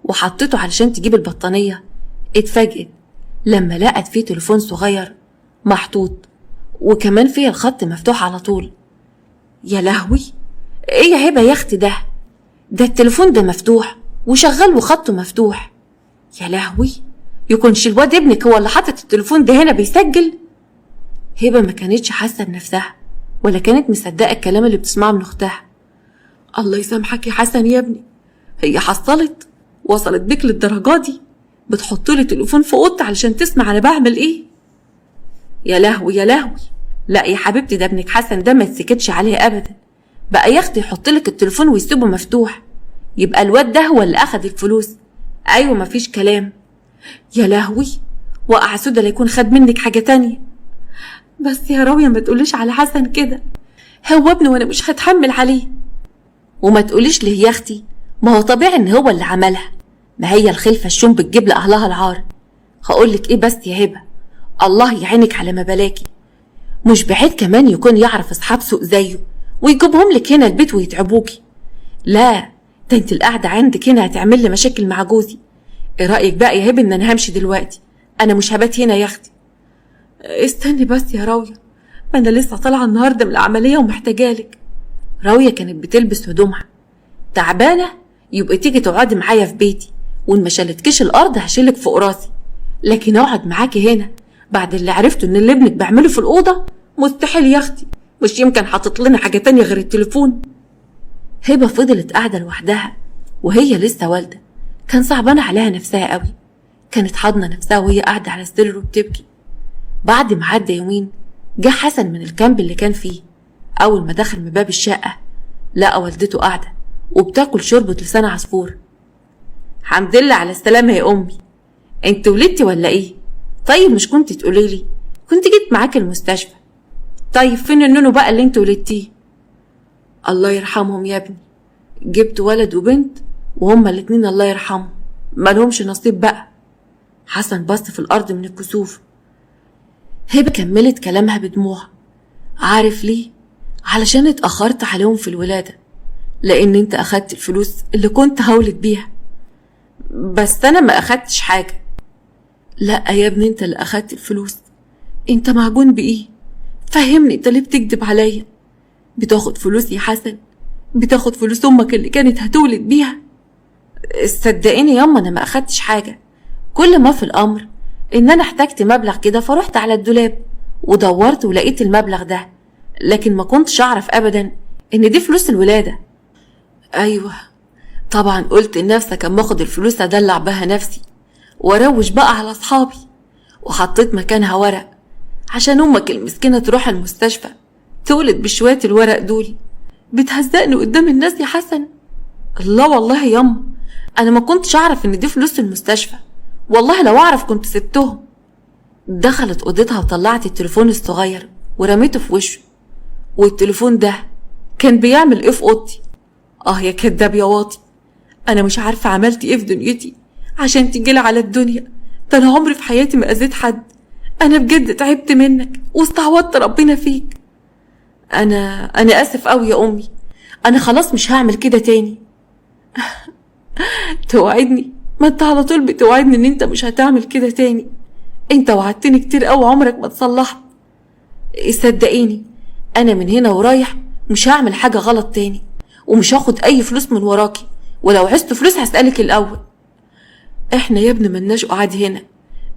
وحطته علشان تجيب البطانية اتفاجئت لما لقت فيه تليفون صغير محطوط وكمان فيه الخط مفتوح على طول. يا لهوي، ايه يا هبة يا اختي ده التليفون ده مفتوح وشغال وخطه مفتوح. يا لهوي، يكونش الواد ابنك هو اللي حاطط التليفون ده هنا بيسجل؟ هبة ما كانتش حاسة بنفسها ولا كانت مصدقة الكلام اللي بتسمعه من اختها. الله يسامحك يا حسن يا ابني، هي وصلت بيك للدرجة دي؟ بتحط لي تليفون في اوضتي علشان تسمع انا بعمل ايه؟ يا لهوي يا لهوي، لا يا حبيبتي، ده ابنك حسن ده ما تسكتش عليه ابدا. بقى يا اختي يحط لك التليفون ويسيبه مفتوح، يبقى الواد ده هو اللي اخد الفلوس. ايوه مفيش كلام. يا لهوي، وقع سودا لا يكون خد منك حاجة تانية. بس يا راوية ما تقوليش على حسن كده، هو ابني وانا مش هتحمل عليه. وما تقوليش ليه يا اختي، ما هو طبيعي ان هو اللي عملها، ما هي الخلفة الشوم بتجيب لأهلها العار. هقولك ايه بس يا هبة، الله يعينك على ما بلاكي. مش بعيد كمان يكون يعرف اصحاب سوق زيه ويجيبهم لك هنا البيت ويتعبوكي. لا، ده انت القعدة عندك هنا هتعمل لي مشاكل مع جوزي. ايه رأيك بقى يا هبة ان انا همشي دلوقتي؟ انا مش هبات هنا يا اختي. استني بس يا راوية، ما انا لسه طالعة النهاردة من العملية ومحتاجالك. راوية كانت بتلبس هدومها. تعبانة؟ يبقى تيجي تقعدي معايا في بيتي، وان ما شالتكيش الارض هشيلك فوق راسي. لكن اقعد معاكي هنا بعد اللي عرفته ان اللي ابنك بعمله في الأوضة؟ مستحيل يا اختي، مش يمكن حاطط لنا حاجة تانية غير التليفون. هبة فضلت قاعدة لوحدها وهي لسه والدة، كان صعبانة عليها نفسها قوي. كانت حاضنة نفسها وهي قاعدة على السرير وبتبكي. بعد ما عدى يومين جه حسن من الكامب اللي كان فيه. أول ما دخل من باب الشقة لقى والدته قاعدة وبتاكل شوربة لسان عصفور. حمد لله على السلامة يا أمي، انت ولدتي ولا ايه؟ طيب مش كنت تقوليلي؟ كنت جيت معاك المستشفى. طيب فين النونو بقى اللي انت ولدتيه؟ الله يرحمهم يا ابني، جبت ولد وبنت وهما الاتنين الله يرحمهم مالهمش نصيب بقى. حسن بص في الأرض من الكسوف. هبة كملت كلامها بدموع. عارف ليه؟ علشان اتأخرت عليهم في الولادة، لأن انت أخدت الفلوس اللي كنت هولد بيها. بس أنا ما أخدتش حاجة. لا يا ابني، انت اللي أخدت الفلوس، انت معجون بايه؟ فهمني، انت ليه بتكذب عليا؟ بتاخد فلوس يا حسن؟ بتاخد فلوس امك اللي كانت هتولد بيها؟ صدقيني ياما انا ما اخدتش حاجه، كل ما في الامر ان انا احتجت مبلغ كده فرحت على الدولاب ودورت ولقيت المبلغ ده، لكن ما كنتش اعرف ابدا ان دي فلوس الولاده. ايوه طبعا، قلت لنفسك اما اخد الفلوس ادلع بها نفسي واروش بقى على اصحابي، وحطيت مكانها ورق عشان امك المسكينه تروح المستشفى تولد بشويه الورق دول. بتهزقني قدام الناس يا حسن؟ لا والله ياما انا ما كنتش اعرف ان دي فلوس المستشفى، والله لو اعرف كنت سبتهم. دخلت اوضتها وطلعت التليفون الصغير ورميته في وشه، والتليفون ده كان بيعمل ايه في اوضتي؟ يا كداب يا واطي، انا مش عارفه عملت ايه في دنيتي عشان تجيلي على الدنيا. ده انا عمري في حياتي ما اذيت حد، انا بجد تعبت منك واستعوضت ربنا فيك. انا اسف قوي يا امي، انا خلاص مش هعمل كده تاني. توعدني؟ ما انت على طول بتوعدني ان انت مش هتعمل كده تاني، انت وعدتني كتير قوي عمرك ما تصلحت. صدقيني انا من هنا ورايح مش هعمل حاجه غلط تاني، ومش هاخد اي فلوس من وراكي، ولو عزت فلوس هسألك الاول. احنا يا ابني ملناش قعاد هنا،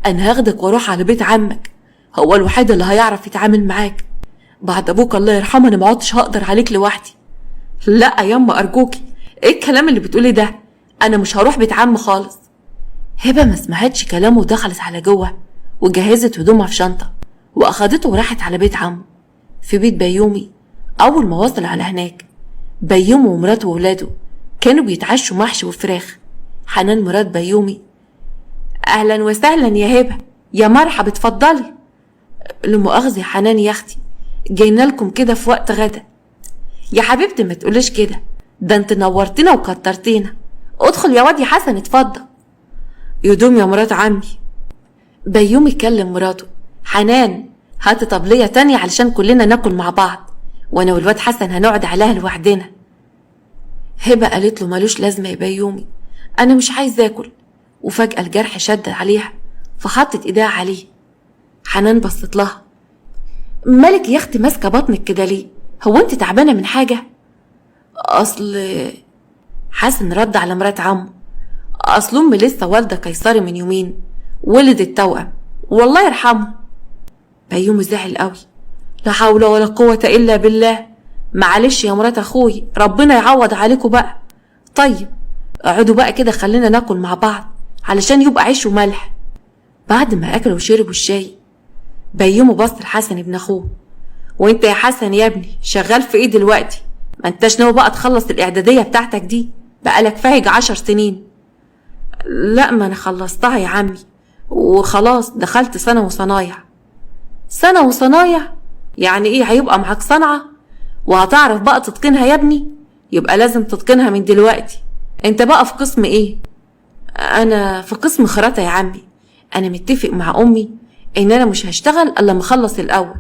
انا هاخدك واروح على بيت عمك، هو الوحيد اللي هيعرف يتعامل معاك، بعد ابوك الله يرحمه انا ما عدتش هقدر عليك لوحدي. لا ياما ارجوكي، ايه الكلام اللي بتقولي ده؟ انا مش هروح بيت عم خالص. هبه ما سمعتش كلامه ودخلت على جوه وجهزت هدومها في شنطه واخدته وراحت على بيت عمه في بيت بيومي. اول ما وصل على هناك بيومي ومراته وولاده كانوا بيتعشوا محشي وفراخ. حنان مرات بيومي: اهلا وسهلا يا هبه، يا مرحبا اتفضلي. لمؤاخذه يا حنان يا اختي، جاينا لكم كده في وقت غدا. يا حبيبتي ما تقوليش كده، ده انت نورتنا وكترتينا. ادخل يا واد يا حسن اتفضل. يدوم يا مرات عمي. بيومي كلم مراته: حنان هاتي طبليه تانية علشان كلنا ناكل مع بعض، وانا والواد حسن هنقعد عليها لوحدنا. هبه قالت له: ملوش لازمه يا بيومي، انا مش عايز اكل. وفجاه الجرح شد عليها فحطت ايديها عليه. حنان بصت لها: مالك يا اختي ماسكه بطنك كده ليه؟ هو انت تعبانه من حاجه؟ اصل حسن رد على مرات عمه: اصل امي لسه والده قيصري من يومين، ولدت توأم والله يرحمه. بيومي زعل قوي: لا حول ولا قوه الا بالله، معلش يا مرات اخوي، ربنا يعوض عليكم بقى. طيب اقعدوا بقى كده خلينا ناكل مع بعض علشان يبقى عيش وملح. بعد ما اكلوا وشربوا الشاي بيومي بص لحسن ابن اخوه: وانت يا حسن يا ابني شغال في ايه دلوقتي؟ ما انتش ناوي بقى تخلص الاعداديه بتاعتك دي؟ بقالك فايج 10 سنين. لا ما انا خلصتها يا عمي وخلاص دخلت سنه وصنايع. سنه وصنايع؟ يعني ايه هيبقى معاك صنعه وهتعرف بقى تتقنها يا ابني؟ يبقى لازم تتقنها من دلوقتي. انت بقى في قسم ايه؟ انا في قسم خراطه يا عمي، انا متفق مع امي ان انا مش هشتغل الا ما اخلص الاول.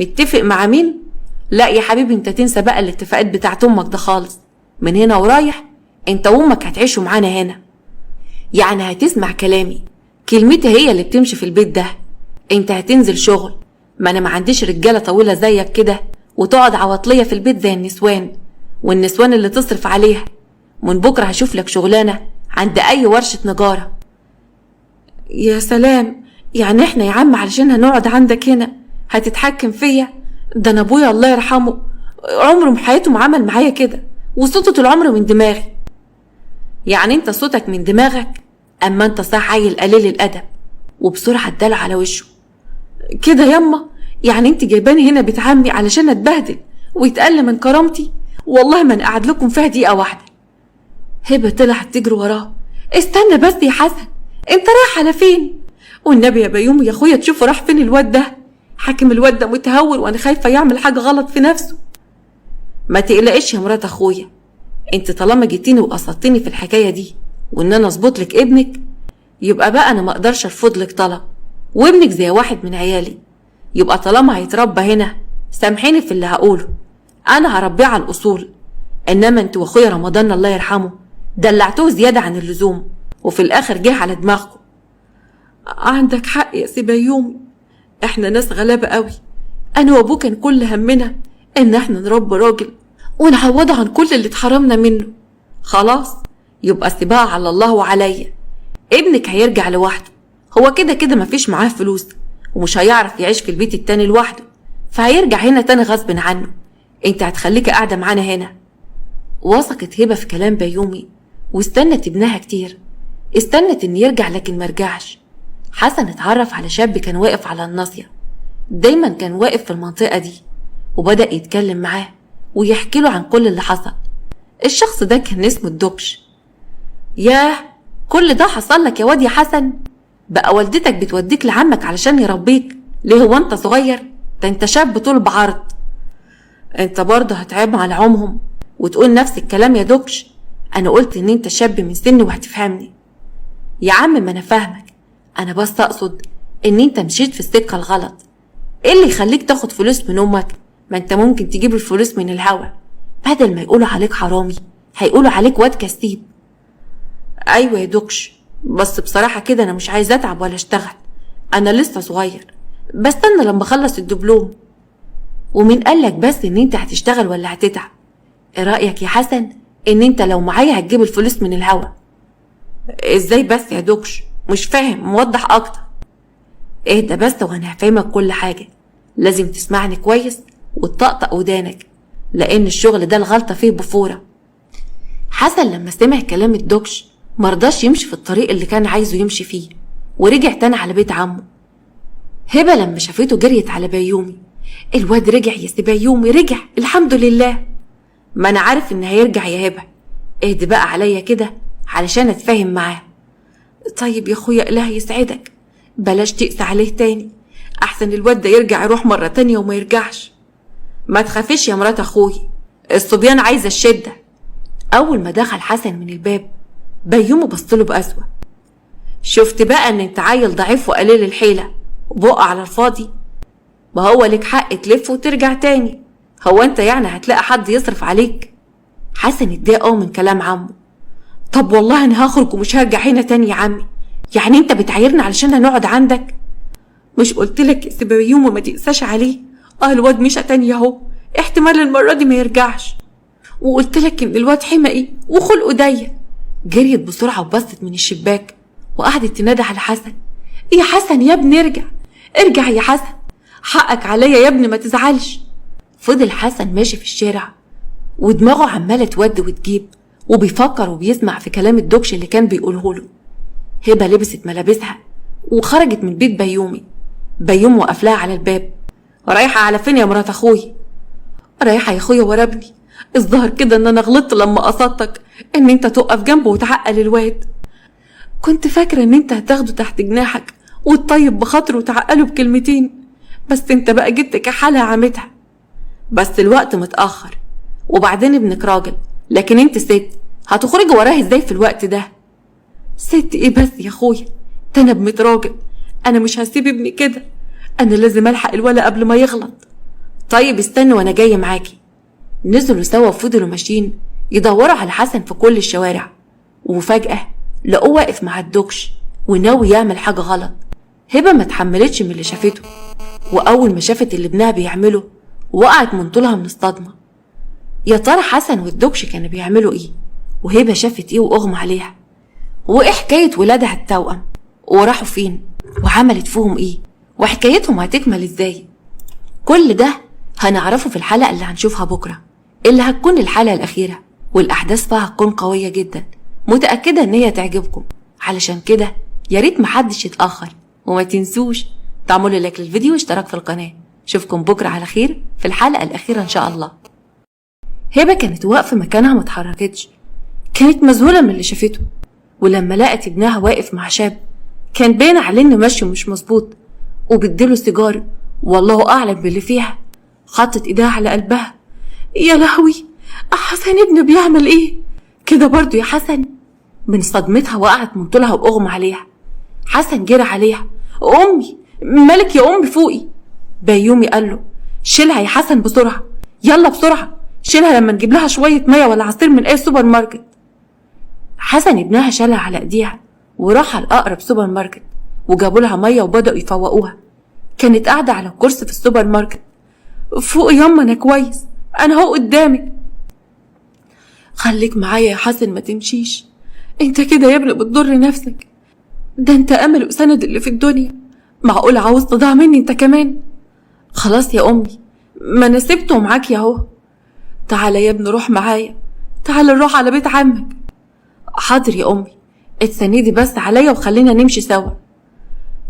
متفق مع مين؟ لا يا حبيبي انت تنسى بقى الاتفاقات بتاعت امك ده خالص، من هنا ورايح انت وامك هتعيشوا معانا هنا، يعني هتسمع كلامي، كلمتي هي اللي بتمشي في البيت ده. انت هتنزل شغل، ما انا ما عنديش رجاله طويله زيك كده وتقعد عواطليه في البيت زي النسوان، والنسوان اللي تصرف عليها. من بكره هشوف لك شغلانه عند اي ورشه نجاره. يا سلام، يعني احنا يا عم علشان هنقعد عندك هنا هتتحكم فيا؟ ده انا ابويا الله يرحمه عمره في حياته ما عمل معايا كده، وصوته طول عمره من دماغي. يعني انت صوتك من دماغك؟ اما انت صح عيل قليل الادب. وبسرعه اداله على وشه: كده ياما؟ يعني انت جايباني هنا بيت عمي علشان اتبهدل ويتقل من كرامتي؟ والله ما انا قاعد لكم فيها دقيقه واحده. هبه طلعت تجري وراه: استنى بس يا حسن، انت رايح على فين؟ والنبي يا بيومي يا اخويا تشوفه راح فين الواد ده، حاكم الواد ده متهور وانا خايفه يعمل حاجه غلط في نفسه. ما تقلقيش يا مرات اخويا، انت طالما جيتيني وقصدتني في الحكايه دي وان انا اظبط لك ابنك، يبقى بقى انا ما اقدرش ارفض لك طلب، وابنك زي واحد من عيالي، يبقى طالما هيتربى هنا سامحيني في اللي هقوله، انا هربيه على الاصول. انما انت واخويا رمضان الله يرحمه دلعتوه زياده عن اللزوم وفي الاخر جه على دماغكم. عندك حق يا سي بيومي، احنا ناس غلابة قوي. انا وابوه كان كل همنا ان احنا نربي راجل ونعوضه عن كل اللي اتحرمنا منه. خلاص يبقى سيبها على الله وعليا. ابنك هيرجع لوحده، هو كده كده مفيش معاه فلوس ومش هيعرف يعيش في البيت التاني لوحده، فهيرجع هنا تاني غصب عنه. انت هتخليكي قاعدة معانا هنا. وثقت هبة في كلام بيومي واستنت ابنها كتير. استنت ان يرجع لكن مرجعش. حسن اتعرف على شاب كان واقف على الناصية، دايما كان واقف في المنطقة دي، وبدأ يتكلم معاه ويحكي له عن كل اللي حصل. الشخص ده كان اسمه الدكش. ياه، كل ده حصل لك يا واد يا حسن؟ بقى والدتك بتوديك لعمك علشان يربيك؟ ليه هو انت صغير؟ ده انت شاب طول بعرض. انت برضه هتعيب على عمهم وتقول نفس الكلام يا دكش؟ انا قلت ان انت شاب من سني وهتفهمني. يا عم ما انا فاهمك، انا بس اقصد ان انت مشيت في السكة الغلط. ايه اللي يخليك تاخد فلوس من امك؟ ما انت ممكن تجيب الفلوس من الهوا. بدل ما يقولوا عليك حرامي هيقولوا عليك واد كسيب. ايوه يا دكش، بس بصراحة كده انا مش عايز اتعب ولا اشتغل، انا لسه صغير، بستنى لما اخلص الدبلوم. ومين قالك بس ان انت هتشتغل ولا هتتعب؟ ايه رأيك يا حسن ان انت لو معايا هتجيب الفلوس من الهوا؟ ازاي بس يا دكش؟ مش فاهم، موضح اكتر. اهدى بس وانا هفهمك كل حاجة. لازم تسمعني كويس وتطقطق ودانك، لان الشغل ده الغلطة فيه بفورة. حسن لما سمع كلام الدكش مرضاش يمشي في الطريق اللي كان عايزه يمشي فيه، ورجع تاني على بيت عمه. هبة لما شافته جريت على بيومي. الواد رجع يا سي بيومي، رجع الحمد لله. ما انا عارف ان هيرجع يا هبة، اهدي بقى عليا كده علشان اتفاهم معاه. طيب يا اخويا الله يسعدك، بلاش تقسى عليه تاني، احسن الواد ده يرجع يروح مرة تانية وما يرجعش. ما تخافيش يا مرات اخوي، الصبيان عايزة الشدة. اول ما دخل حسن من الباب بيومه بصله بقسوة. شفت بقى ان انت عيل ضعيف وقليل الحيلة وبقى على الفاضي؟ ما هو لك حق تلف وترجع تاني، هو انت يعني هتلاقي حد يصرف عليك؟ حسن اتضايق من كلام عمه. طب والله انا هخرج ومش هرجع هنا تاني يا عمي، يعني انت بتعايرنا علشان هنقعد عندك؟ مش قلتلك يا سيبيوم ما تقساش عليه؟ الواد مشى تاني اهو، احتمال المرة دي ما يرجعش. وقلتلك ان الواد حمقي وخلقه ضيق. جريت بسرعة وبصت من الشباك وقعدت تنادى على حسن. يا حسن يا ابني ارجع، ارجع يا حسن، حقك عليا يا ابني ما تزعلش. فضل حسن ماشي في الشارع ودماغه عمالة تود وتجيب، وبيفكر وبيسمع في كلام الدكش اللي كان بيقوله له. هبة لبست ملابسها وخرجت من بيت بيومي. بيوم وقف لها على الباب. رايحة على فين يا مرات اخوي؟ رايحة يا اخويا ورا ابني، الظاهر كده ان انا غلطت لما قصدتك ان انت تقف جنبه وتعقل الواد. كنت فاكرة ان انت هتاخده تحت جناحك وتطيب بخاطره وتعقله بكلمتين، بس انت بقى جبت كحالها عمتها. بس الوقت متأخر، وبعدين ابنك راجل لكن انت ست، هتخرجي وراه ازاي في الوقت ده؟ ست ايه بس يا اخويا، ده انا ابنة راجل، انا مش هسيب ابني كده، انا لازم الحق الولا قبل ما يغلط. طيب استنى وانا جاية معاكي. نزلوا سوا وفضلوا ماشيين يدوروا على حسن في كل الشوارع، وفجأة لقوه واقف مع الدكش وناوي يعمل حاجة غلط. هبة ما تحملتش من اللي شافته، واول ما شافت اللي ابنها بيعمله وقعت من طولها من الصدمة. يا ترى حسن والدكش كانوا بيعملوا ايه؟ وهبة شافت ايه واغمى عليها؟ وايه حكاية ولادها التوأم؟ وراحوا فين؟ وعملت فيهم ايه؟ وحكايتهم هتكمل ازاي؟ كل ده هنعرفه في الحلقة اللي هنشوفها بكرة، اللي هتكون الحلقة الأخيرة، والأحداث فيها هتكون قوية جدا. متأكدة ان هي تعجبكم، علشان كده ياريت محدش يتأخر، وما تنسوش تعملوا لايك للفيديو واشتراك في القناة. اشوفكم بكرة على خير في الحلقة الأخيرة ان شاء الله. هبة كانت واقفة مكانها متحركتش، كانت مذهولة من اللي شافته، ولما لقت ابنها واقف مع شاب كان باين عليه انه ماشي مش مظبوط وبديله سيجار، والله اعلم باللي فيها، حطت ايدها على قلبها. يا لهوي، حسن ابني بيعمل ايه كده برضو يا حسن؟ من صدمتها وقعت من طولها واغمى عليها. حسن جرى عليها. امي مالك يا امي فوقي؟ بيومي قال له شيلها يا حسن بسرعه، يلا بسرعه شيلها لما نجيب لها شويه ميه ولا عصير من اي سوبر ماركت. حسن ابنها شالها على ايديها وراح على اقرب سوبر ماركت وجابوا لها ميه وبداوا يفوقوها. كانت قاعدة على الكرسي في السوبر ماركت. فوق ياما، أنا كويس، أنا هو قدامك. خليك معايا يا حسن، ما تمشيش، انت كده يا ابني بتضر نفسك، ده انت امل وسند اللي في الدنيا، معقول عاوز تضيع مني انت كمان؟ خلاص يا امي، ما انا سبته معاك يا هو. تعالى يا ابني روح معايا، تعالى نروح على بيت عمك. حاضر يا امي، اتسندي بس عليا وخلينا نمشي سوا.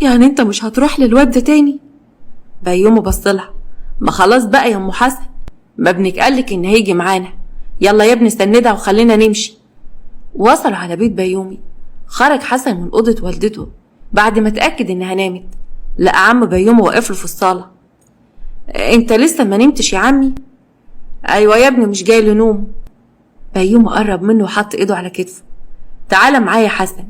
يعني انت مش هتروح للواد ده تاني؟ بيومي بصلها، ما خلاص بقى يا ام حسن، ما ابنك قالك ان هيجي معانا، يلا يا ابني سندها وخلينا نمشي. وصل على بيت بيومي. خرج حسن من اوضه والدته بعد ما اتاكد انها نامت، لقى عم بيومي واقف له في الصاله. انت لسه ما نمتش يا عمي؟ ايوه يا ابني، مش جاي له نوم. بيومي قرب منه وحط ايده على كتفه. تعالى معايا يا حسن،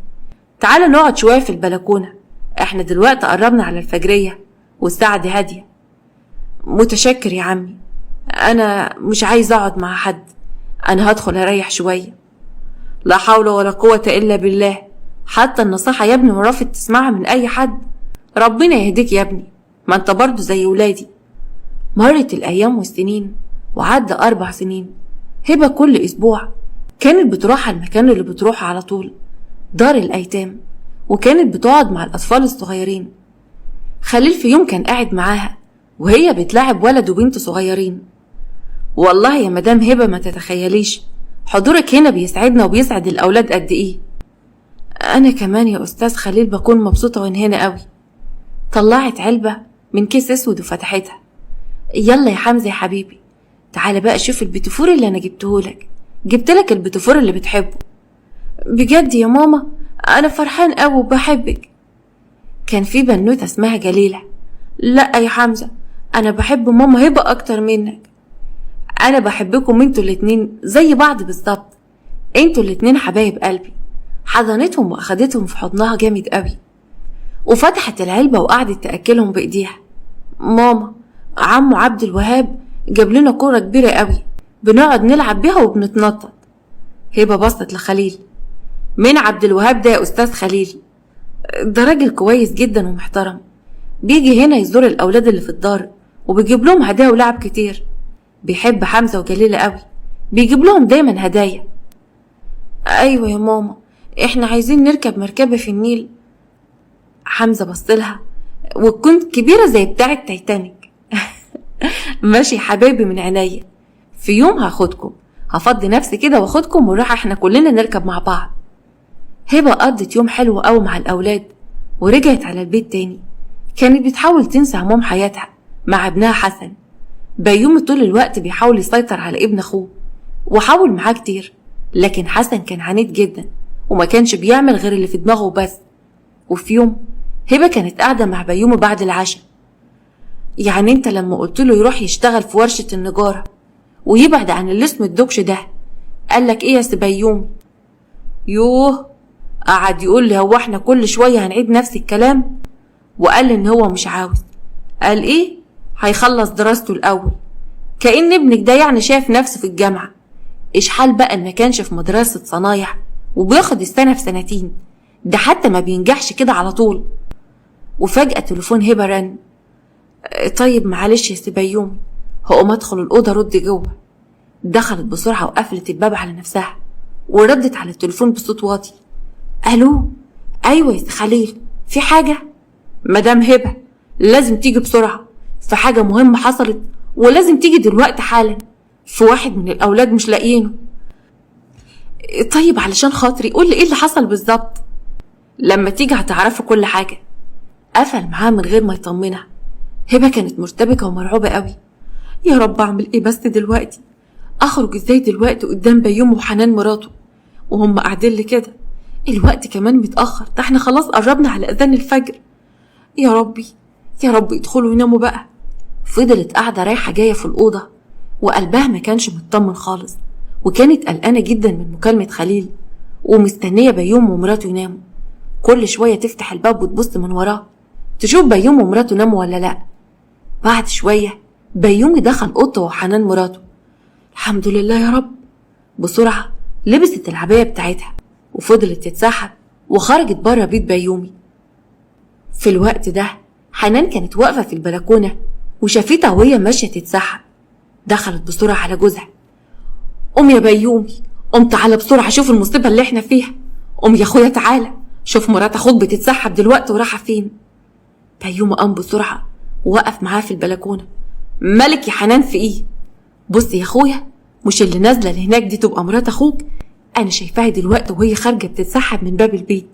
تعالى نقعد شويه في البلكونه، احنا دلوقتي قربنا على الفجريه والساعه دي هاديه. متشكر يا عمي، انا مش عايز اقعد مع حد، انا هدخل اريح شويه. لا حول ولا قوه الا بالله، حتى النصيحه يا ابني مرافض تسمعها من اي حد. ربنا يهديك يا ابني، ما انت برضو زي ولادي. مرت الايام والسنين، وعدى 4 سنين. هبه كل اسبوع كانت بتروح على المكان اللي بتروحه على طول، دار الايتام، وكانت بتقعد مع الاطفال الصغيرين. خليل في يوم كان قاعد معاها وهي بتلاعب ولد وبنت صغيرين. والله يا مدام هبه ما تتخيليش، حضورك هنا بيسعدنا وبيسعد الاولاد قد ايه. انا كمان يا استاذ خليل بكون مبسوطه وانا هنا قوي. طلعت علبه من كيس اسود وفتحتها. يلا يا حمزه يا حبيبي، تعالى بقى شوف البيتفور اللي انا جبتهولك، جبتلك البيتفور اللي بتحبه. بجد يا ماما انا فرحان قوي وبحبك. كان في بنوته اسمها جليله. لا يا حمزه، انا بحب ماما هبه اكتر منك. انا بحبكم انتوا الاتنين زي بعض بالظبط، انتوا الاتنين حبايب قلبي. حضنتهم واخدتهم في حضنها جامد قوي، وفتحت العلبه وقعدت تاكلهم بايديها. ماما، عمو عبد الوهاب جاب لنا كوره كبيره قوي بنقعد نلعب بيها وبنتنطط. هبه بصت لخليل. مين عبد الوهاب ده يا استاذ خليل؟ ده راجل كويس جدا ومحترم، بيجي هنا يزور الاولاد اللي في الدار وبيجيب لهم هدايا ولعب كتير، بيحب حمزه وجليله قوي، بيجيب لهم دايما هدايا. ايوه يا ماما، احنا عايزين نركب مركبه في النيل. حمزه بصلها، وتكون كبيره زي بتاعه تايتانيك. ماشي يا حبايبي من عينيا، في يوم هاخدكم، هفضي نفسي كده واخدكم ونروح احنا كلنا نركب مع بعض. هبه قضت يوم حلو قوي مع الاولاد ورجعت على البيت تاني. كانت بتحاول تنسى هموم حياتها مع ابنها حسن. بيومي طول الوقت بيحاول يسيطر على ابن اخوه وحاول معاه كتير، لكن حسن كان عنيد جدا وما كانش بيعمل غير اللي في دماغه بس. وفي يوم هبه كانت قاعده مع بيومي بعد العشاء. يعني انت لما قلت له يروح يشتغل في ورشه النجاره ويبعد عن اللي اسمه الدكش ده قالك ايه يا سبيومي؟ يوه، قعد يقول لي هو احنا كل شويه هنعيد نفس الكلام، وقال لي ان هو مش عاوز. قال ايه؟ هيخلص دراسته الاول. كأن ابنك ده يعني شايف نفسه في الجامعه. ايش حال بقى ان ما كانش في مدرسه صنايع وبياخد السنه في سنتين، ده حتى ما بينجحش كده على طول. وفجاه تليفون هبه رن. طيب معلش يا سبيومي، هقوم ادخل الاوضه رد جوه. دخلت بسرعه وقفلت الباب على نفسها وردت على التليفون بصوت واطي. الو، ايوه يا خليل، في حاجه؟ مدام هبه، لازم تيجي بسرعه، في حاجه مهمه حصلت ولازم تيجي دلوقتي حالا، في واحد من الاولاد مش لاقيينه. طيب علشان خاطري قول لي ايه اللي حصل بالظبط. لما تيجي هتعرفي كل حاجه. قفل معاها من غير ما يطمنها. هبه كانت مرتبكه ومرعوبه قوي. يا رب اعمل ايه بس دلوقتي؟ اخرج ازاي دلوقتي قدام بيوم وحنان مراته وهم قاعدين لي كده؟ الوقت كمان متاخر، ده احنا خلاص قربنا على اذان الفجر. يا ربي يا رب يدخلوا يناموا بقى. فضلت قاعده رايحه جايه في الاوضه وقلبها ما كانش مطمن خالص، وكانت قلقانه جدا من مكالمه خليل ومستنيه بيوم ومراته يناموا. كل شويه تفتح الباب وتبص من وراه تشوف بيوم ومراته ناموا ولا لا. بعد شويه بيومي دخل اوضته وحنان مراته. الحمد لله يا رب. بسرعه لبست العبايه بتاعتها وفضلت تتسحب وخرجت بره بيت بيومي. في الوقت ده حنان كانت واقفة في البلكونة وشافتها وهي ماشية تتسحب. دخلت بسرعة على جوزها. قوم يا بيومي، قوم تعالى بسرعة شوف المصيبة اللي احنا فيها. قوم يا اخويا تعالى شوف مرات اخوك بتتسحب دلوقتي وراحة فين. بيومي قام بسرعة ووقف معاه في البلكونة. مالك يا حنان في ايه؟ بص يا اخويا، مش اللي نازلة اللي هناك دي تبقى مرات اخوك؟ انا شايفاها دلوقتي وهي خارجة بتتسحب من باب البيت،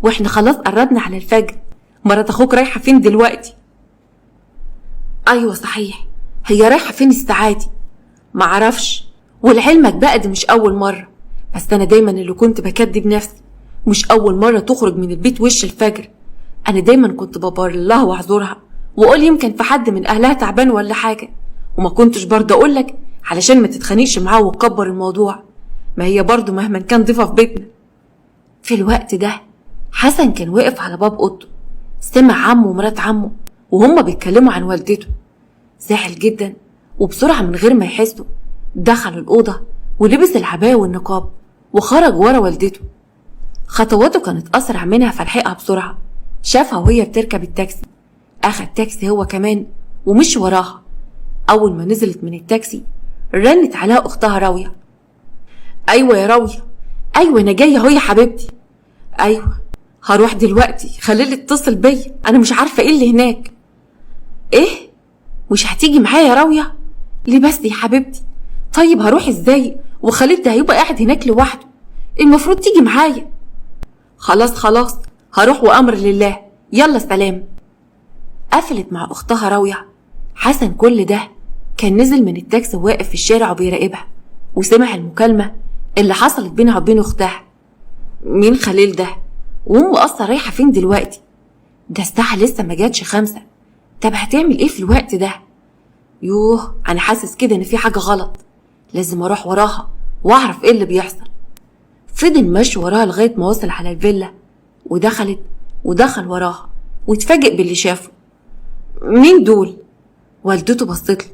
واحنا خلاص قربنا على الفجر. مرات اخوك رايحة فين دلوقتي؟ ايوه صحيح، هي رايحة فين الساعة دي؟ معرفش، ولعلمك بقى دي مش اول مرة، بس انا دايما اللي كنت بكدب نفسي. مش اول مرة تخرج من البيت وش الفجر. انا دايما كنت ببار لها واعذرها واقول يمكن في حد من اهلها تعبان ولا حاجة، وما كنتش برضه اقولك علشان ما تتخانقش معاه وتكبر الموضوع. ما هي برضه مهما كان ضيفة في بيتنا. في الوقت ده حسن كان واقف على باب اوضته، سمع عمه ومرات عمه وهما بيتكلموا عن والدته. زعل جدا وبسرعة من غير ما يحسوا دخل الأوضة ولبس العباية والنقاب وخرج ورا والدته. خطواته كانت أسرع منها فلحقها بسرعة. شافها وهي بتركب التاكسي، أخد تاكسي هو كمان ومشي وراها. أول ما نزلت من التاكسي رنت عليها أختها راوية. أيوة يا راوية، أيوة أنا جاية أهو يا حبيبتي. أيوة هروح دلوقتي، خليل اتصل بيا، أنا مش عارفة إيه اللي هناك. إيه؟ مش هتيجي معايا يا راوية؟ ليه بس يا حبيبتي؟ طيب هروح إزاي وخليل ده هيبقى قاعد هناك لوحده؟ المفروض تيجي معايا. خلاص هروح وأمر لله، يلا سلام. قفلت مع أختها راوية. حسن كل ده كان نزل من التاكسي وواقف في الشارع وبيراقبها، وسمع المكالمة اللي حصلت بينها وبين أختها. مين خليل ده؟ وأمه أصلا رايحة فين دلوقتي؟ ده الساعة لسه ما جاتش 5. طب هتعمل إيه في الوقت ده؟ يوه، أنا حاسس كده إن في حاجة غلط، لازم أروح وراها وأعرف إيه اللي بيحصل. فضل ماشي وراها لغاية ما وصل على الفيلا ودخل وراها واتفاجئ باللي شافه. مين دول؟ والدته بصت له.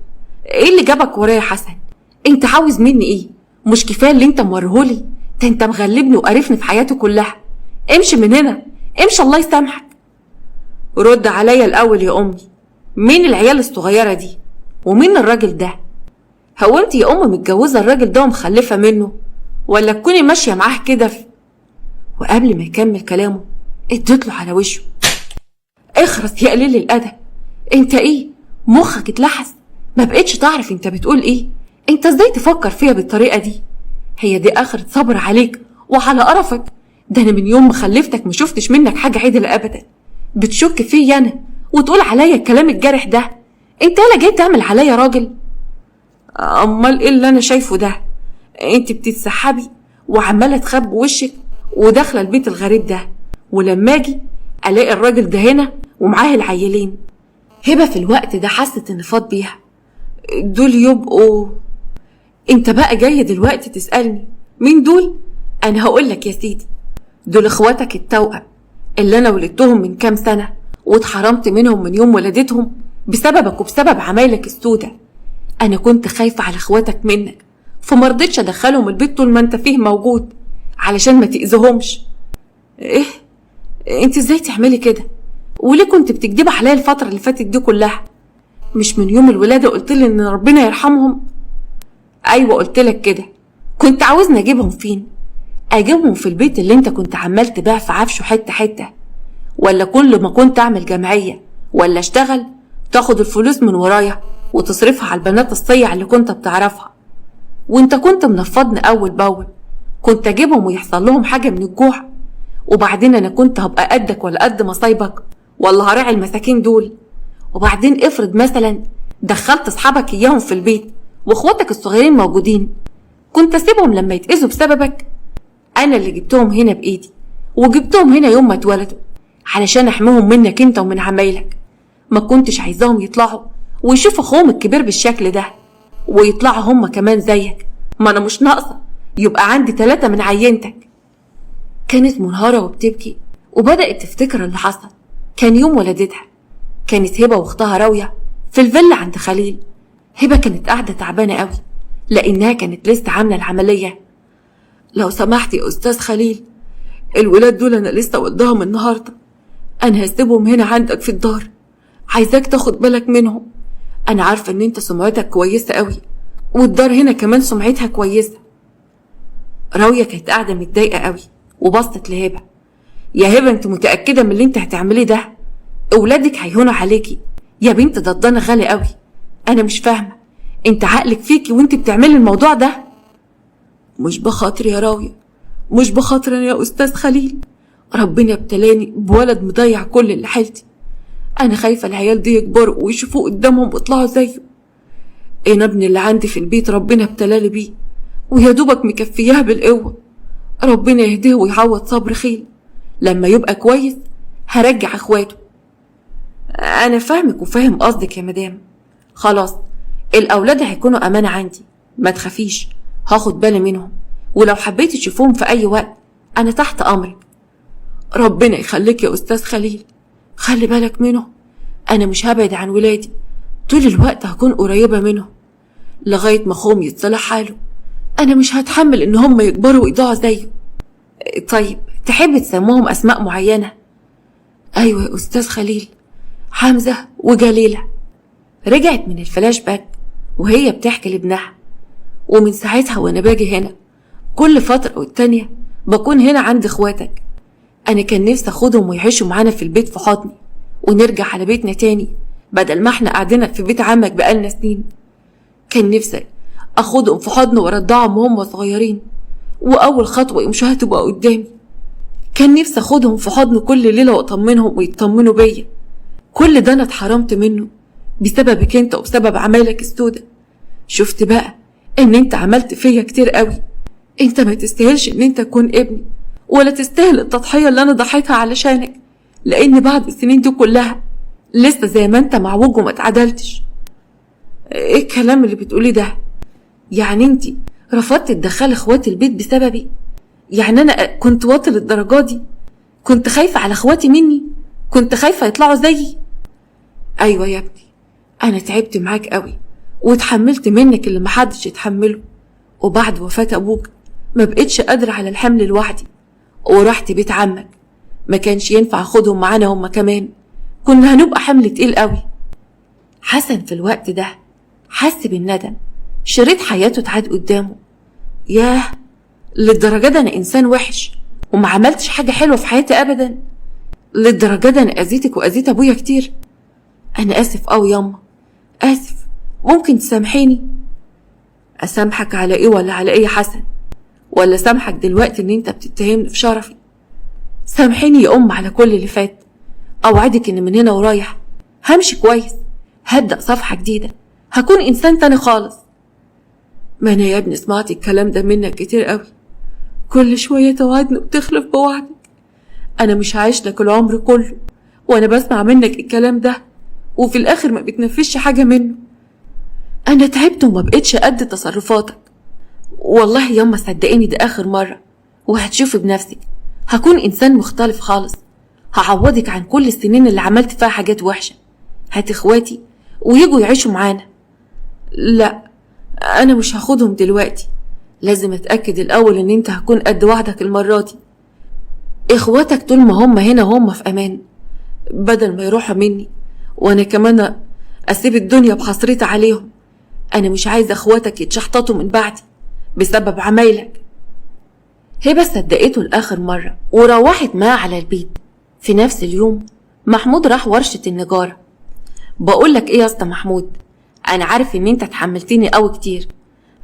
ايه اللي جابك ورايا يا حسن؟ انت عاوز مني ايه؟ مش كفايه اللي انت موريهولي؟ ده انت مغلبني وقرفني في حياتي كلها. امشي من هنا، امشي الله يسامحك. رد عليا الاول يا امي، مين العيال الصغيره دي؟ ومين الراجل ده؟ هو انت يا ام متجوزه الراجل ده ومخلفه منه، ولا تكوني ماشيه معاه كده وقبل ما يكمل كلامه اديت له على وشه. اخرس يا قليل الادب، انت ايه مخك اتلحس؟ ما بقتش تعرف انت بتقول ايه؟ انت ازاي تفكر فيها بالطريقه دي؟ هي دي اخرة صبر عليك وعلى قرفك؟ ده انا من يوم ما خلفتك ما شفتش منك حاجه عدله ابدا. بتشك فيا انا وتقول عليا الكلام الجارح ده؟ انت لا جاي تعمل عليا راجل؟ امال ايه اللي انا شايفه ده؟ انت بتتسحبي وعماله تخبي وشك وداخله البيت الغريب ده، ولما اجي الاقي الراجل ده هنا ومعاه العيلين. هبه في الوقت ده حست ان فاض بيها. دول يبقوا؟ انت بقى جاي دلوقتي تسالني مين دول؟ انا هقولك يا سيدي، دول اخواتك التوأم اللي انا ولدتهم من كام سنه واتحرمت منهم من يوم ولادتهم بسببك وبسبب عمايلك السودة. انا كنت خايفه على اخواتك منك فمرضتش ادخلهم البيت طول ما انت فيه موجود علشان ما تأذيهمش. ايه؟ انت ازاي تعملي كده؟ وليه كنت بتكدبي عليا الفتره اللي فاتت دي كلها؟ مش من يوم الولاده قلتلي ان ربنا يرحمهم؟ ايوه قلتلك كده. كنت عاوزني اجيبهم فين؟ اجيبهم في البيت اللي انت كنت عمال تبيع في عفشه حته حته، ولا كل ما كنت اعمل جمعيه ولا اشتغل تاخد الفلوس من ورايا وتصرفها على البنات الصيع اللي كنت بتعرفها؟ وانت كنت منفضني اول باول، كنت اجيبهم ويحصل لهم حاجه من الجوع؟ وبعدين انا كنت هبقى قدك ولا قد مصايبك؟ ولا هراعي المساكين دول؟ وبعدين افرض مثلا دخلت اصحابك اياهم في البيت واخواتك الصغيرين موجودين، كنت اسيبهم لما يتأذوا بسببك؟ انا اللي جبتهم هنا بايدي وجبتهم هنا يوم ما اتولدوا علشان احميهم منك انت ومن عمايلك. ما كنتش عايزاهم يطلعوا ويشوفوا اخوهم الكبير بالشكل ده ويطلعوا هم كمان زيك. ما انا مش ناقصه يبقى عندي 3 من عينتك. كانت منهارة وبتبكي وبدأت تفتكر اللي حصل. كان يوم ولادتها، كانت هبة واختها راوية في الفيلا عند خليل. هبة كانت قاعدة تعبانة قوي لأنها كانت لسه عاملة العملية. لو سمحت يا أستاذ خليل، الولاد دول أنا لسه وداهم النهاردة، أنا هسيبهم هنا عندك في الدار عايزاك تاخد بالك منهم. انا عارفة ان انت سمعتك كويسة قوي، والدار هنا كمان سمعتها كويسة. راوية كانت قاعدة متضايقة قوي وبصت لهبة. يا هبة، انت متأكدة من اللي انت هتعمليه ده؟ اولادك هيهونوا عليكي يا بنت، ده الضنا غالي قوي. انا مش فاهمة، انت عقلك فيكي وانت بتعملي الموضوع ده؟ مش بخاطري يا راوية، مش بخاطري يا استاذ خليل. ربنا ابتلاني بولد مضيع كل اللي حيلتي. انا خايفة العيال دي يكبروا ويشوفوه قدامهم ويطلعوا زيه. انا ابني اللي عندي في البيت ربنا ابتلالي بيه، ويا دوبك مكفياه بالقوة. ربنا يهديه ويعوض صبر خيل. لما يبقى كويس هرجع اخواته. انا فاهمك وفاهم قصدك يا مدام. خلاص، الاولاد هيكونوا امانة عندي، ما تخافيش، هاخد بالي منهم، ولو حبيت تشوفوهم في اي وقت انا تحت امرك. ربنا يخليك يا استاذ خليل، خلي بالك منهم. انا مش هبعد عن ولادي، طول الوقت هكون قريبة منهم لغاية ما اخوهم يتصلح حاله. انا مش هتحمل ان هم يكبروا ويضيعوا زيه. طيب تحب تسموهم اسماء معينة؟ ايوه يا استاذ خليل، حمزة وجليلة. رجعت من الفلاش باك وهي بتحكي لابنها. ومن ساعتها وانا باجي هنا كل فترة والتانية بكون هنا عند اخواتك. انا كان نفسي اخدهم ويعيشوا معانا في البيت في حضني، ونرجع على بيتنا تاني بدل ما احنا قاعدين في بيت عمك بقالنا سنين. كان نفسي اخدهم في حضني وارضعهم وهم صغيرين، واول خطوة يمشوها تبقى قدامي. كان نفسي اخدهم في حضني كل ليلة واطمنهم ويطمنوا بيا. كل ده انا اتحرمت منه بسببك انت وبسبب عمايلك السودة. شفت بقى ان انت عملت فيا كتير قوي. انت ما تستاهلش ان انت تكون ابني، ولا تستاهل التضحية اللي انا ضحيتها علشانك، لان بعد السنين دي كلها لسه زي ما انت معوج وما اتعدلتش. ايه الكلام اللي بتقولي ده؟ يعني انت رفضت تدخلي اخواتي البيت بسببي؟ يعني انا كنت واطي للدرجة دي؟ كنت خايفة على اخواتي مني؟ كنت خايفة يطلعوا زيي؟ ايوه يا ابني، انا تعبت معاك قوي واتحملت منك اللي محدش يتحمله، وبعد وفاة ابوك ما بقتش قادرة على الحمل لوحدي، ورحت بيت عمك. ما كانش ينفع اخدهم معانا هما كمان، كنا هنبقى حمل تقيل قوي. حسن في الوقت ده حس بالندم، شريط حياته اتعاد قدامه. ياه، للدرجة ده انا انسان وحش وما عملتش حاجة حلوة في حياتي ابدا؟ للدرجة ده انا اذيتك واذيت ابويا كتير؟ انا اسف قوي ياما، اسف. ممكن تسامحيني؟ اسامحك على ايه ولا على ايه يا حسن؟ ولا سامحك دلوقتي ان انت بتتهمني في شرفي؟ سامحيني يا على كل اللي فات. اوعدك ان من هنا ورايح همشي كويس، هبدأ صفحة جديدة، هكون انسان تاني خالص. ما انا يا ابني سمعت الكلام ده منك كتير قوي، كل شوية توعدني وتخلف بوعدك. انا مش عايش لك العمر كله وانا بسمع منك الكلام ده، وفي الاخر ما بتنفذش حاجة منه. انا تعبت وما بقتش قد تصرفاتك. والله ياما صدقيني ده اخر مرة، وهتشوفي بنفسك هكون انسان مختلف خالص. هعوضك عن كل السنين اللي عملت فيها حاجات وحشة. هات اخواتي ويجوا يعيشوا معانا. لا، انا مش هاخدهم دلوقتي، لازم اتأكد الاول ان انت هكون قد وعدك المرة دي. اخواتك طول ما هم هنا هم في امان، بدل ما يروحوا مني وانا كمان اسيب الدنيا بحسرتي عليهم. انا مش عايزه اخواتك يتشحططوا من بعدي بسبب عمايلك. هبه صدقته لاخر مره وروحت معاه على البيت. في نفس اليوم محمود راح ورشه النجاره. بقولك ايه يا اسطى محمود، انا عارف ان انت اتحملتني قوي كتير.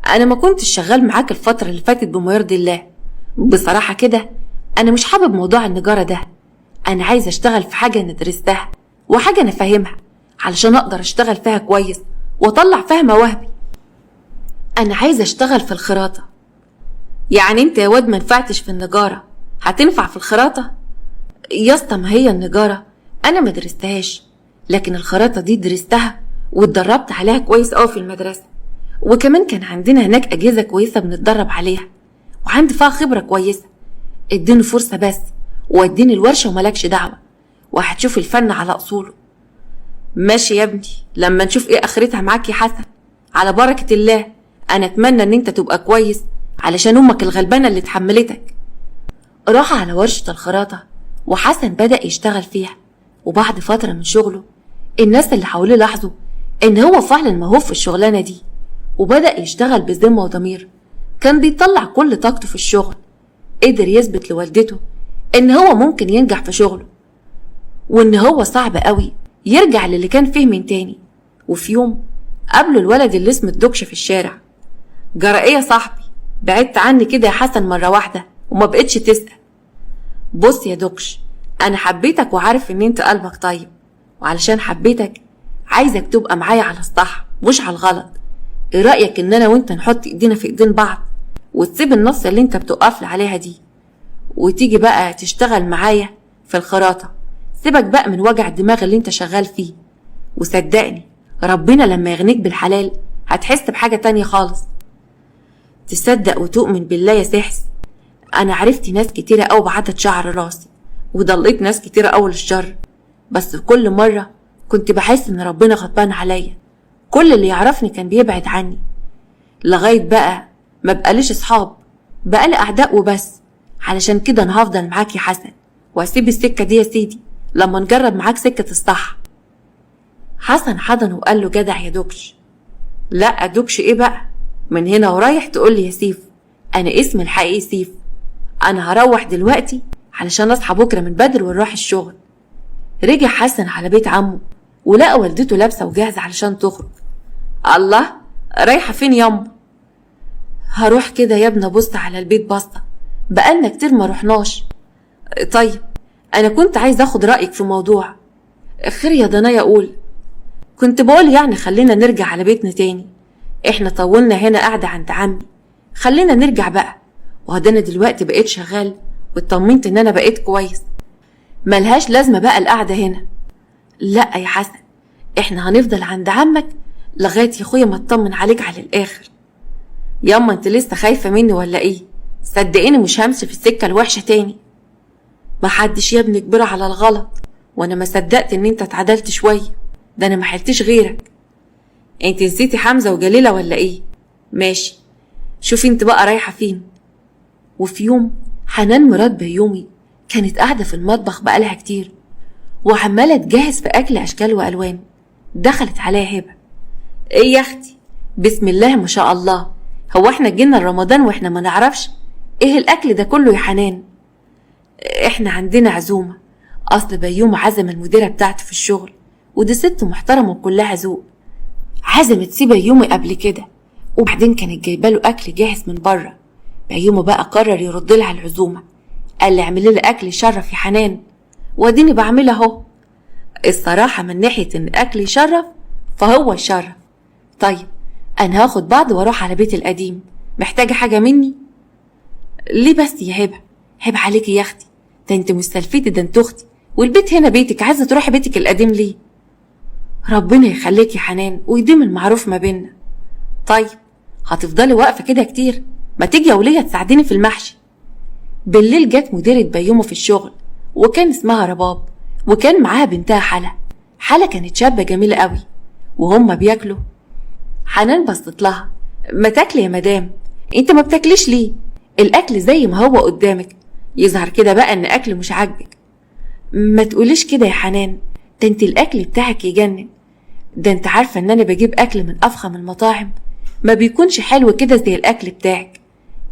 انا ما كنتش شغال معاك الفتره اللي فاتت بما يرضي الله. بصراحه كده انا مش حابب موضوع النجاره ده. انا عايزه اشتغل في حاجه انا درستها وحاجه انا فاهمها، علشان اقدر اشتغل فيها كويس واطلع فيها مواهبي. انا عايزه اشتغل في الخراطه. يعني انت يا واد ما نفعتش في النجاره، هتنفع في الخراطه؟ يا اسطى ما هي النجاره انا ما درستهاش، لكن الخراطه دي درستها واتدربت عليها كويس قوي في المدرسه، وكمان كان عندنا هناك اجهزه كويسه بنتدرب عليها، وعندي فيها خبره كويسه. اديني فرصه بس واديني الورشه وملكش دعوه، وهتشوف الفن على اصوله. ماشي يا ابني، لما نشوف ايه اخرتها معاك يا حسن. على بركه الله، انا اتمنى ان انت تبقى كويس علشان امك الغلبانه اللي اتحملتك. راح على ورشه الخراطه وحسن بدأ يشتغل فيها، وبعد فتره من شغله الناس اللي حواليه لاحظوا ان هو فعلا موهوب في الشغلانة دي، وبدأ يشتغل بذمة وضمير. كان بيطلع كل طاقته في الشغل. قدر يثبت لوالدته ان هو ممكن ينجح في شغله، وان هو صعب قوي يرجع للي كان فيه من تاني. وفي يوم قابله الولد اللي اسمه الدكش في الشارع. جرى ايه يا صاحبي؟ بعدت عني كده يا حسن مرة واحدة وما بقتش تسأل. بص يا دكش، انا حبيتك وعارف ان انت قلبك طيب، وعلشان حبيتك عايزك تبقى معايا على الصح مش على الغلط. ايه رأيك ان انا وانت نحط ايدينا في ايدين بعض وتسيب النص اللي انت بتقفل عليها دي، وتيجي بقى تشتغل معايا في الخراطة؟ سيبك بقى من وجع الدماغ اللي انت شغال فيه، وصدقني ربنا لما يغنيك بالحلال هتحس بحاجة تانية خالص. تصدق وتؤمن بالله يا سحس، انا عرفت ناس كتيرة اوي بعدد شعر راسي، وضليت ناس كتيرة اوي للشر، بس كل مرة كنت بحس ان ربنا غضبان عليا. كل اللي يعرفني كان بيبعد عني، لغاية بقى ما بقاليش اصحاب، بقالي اعداء وبس. علشان كده انا هفضل معاك يا حسن، واسيب السكة دي يا سيدي لما نجرب معاك سكة الصح. حسن حضن وقال له جدع يا دوكش. لا دوكش ايه بقى، من هنا ورايح تقول لي يا سيف، انا اسمي الحقيقي سيف. انا هروح دلوقتي علشان اصحى بكرة من بدري ونروح الشغل. رجع حسن على بيت عمه ولقى والدته لابسة وجاهزة علشان تخرج. الله، رايحة فين ياما؟ هروح كده يا ابني ابص على البيت بصة، بقالنا كتير ما رحناش. طيب انا كنت عايز اخد رأيك في موضوع. خير يا ضنايا؟ اقول كنت بقول يعني خلينا نرجع على بيتنا تاني، احنا طولنا هنا قاعدة عند عمي، خلينا نرجع بقى. وهدانا دلوقتي بقيت شغال واطمنت ان انا بقيت كويس، ملهاش لازمة بقى القعدة هنا. لا يا حسن، احنا هنفضل عند عمك لغاية يا اخويا ما اطمن عليك على الاخر. ياما انت لسه خايفة مني ولا ايه؟ صدقيني مش همشي في السكة الوحشة تاني. محدش يا ابني كبر على الغلط، وانا ما صدقت ان انت اتعدلت شوية، ده انا ما حلتش غيرك. انت نسيتي حمزة وجليلة ولا ايه؟ ماشي، شوفي انت بقى رايحة فين. وفي يوم حنان مرات بيومي كانت قاعدة في المطبخ بقالها كتير وعمالة تجهز في أكل أشكال وألوان. دخلت عليها هبة. إيه يا أختي؟ بسم الله ما شاء الله، هو إحنا جينا رمضان وإحنا ما نعرفش؟ إيه الأكل ده كله يا حنان؟ إحنا عندنا عزومة، أصل بيوم عزم المديرة بتاعتي في الشغل، ودي ست محترمة وكلها ذوق. عزمت سي بيومي قبل كده، وبعدين كانت جايباله أكل جاهز من بره. بيومي بقى قرر يرد لها العزومة، قال لي اعملي لي أكل يشرف يا حنان، واديني بعملها اهو. الصراحة من ناحية ان الاكل يشرف فهو يشرف. طيب انا هاخد بعض واروح على بيت القديم، محتاجة حاجة مني؟ ليه بس يا هبة؟ هبة عليكي يا اختي، ده انت مستلفتي، ده انت اختي والبيت هنا بيتك، عايزة تروحي بيتك القديم ليه؟ ربنا يخليكي يا حنان ويديم المعروف ما بيننا. طيب هتفضلي واقفة كده كتير؟ ما تيجي يا ولية تساعديني في المحشي. بالليل جت مديرة بيومه في الشغل وكان اسمها رباب، وكان معاها بنتها حلا. حلا كانت شابة جميلة قوي. وهم بياكلوا حنان بصت لها، ما تاكلي يا مدام، انت ما بتاكليش ليه؟ الاكل زي ما هو قدامك، يظهر كده بقى ان اكل مش عاجبك. ما تقوليش كده يا حنان، ده انت الاكل بتاعك يجنن، ده انت عارفة ان انا بجيب اكل من افخم المطاعم ما بيكونش حلو كده زي الاكل بتاعك.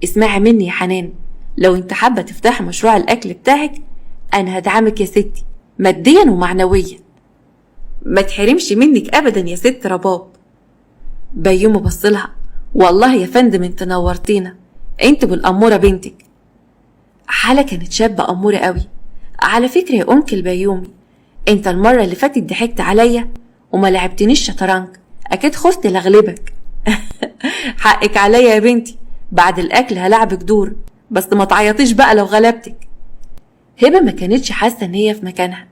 اسمعي مني يا حنان، لو انت حابة تفتحي مشروع الاكل بتاعك انا هدعمك يا ستي ماديا ومعنويا، ما تحرمش منك ابدا يا ست رباب. بيومي بصلها، والله يا فندم انت نورتينا، انت بالاموره بنتك. حالة كانت شابة اموره قوي. على فكرة يا انكل بيومي، انت المرة اللي فاتت ضحكت عليا وما لعبتنيش شطرنج، اكيد خفت لاغلبك. حقك عليا يا بنتي، بعد الاكل هلعبك دور، بس ما تعيطيش بقى لو غلبتك. هبة ما كانتش حاسة ان هي في مكانها،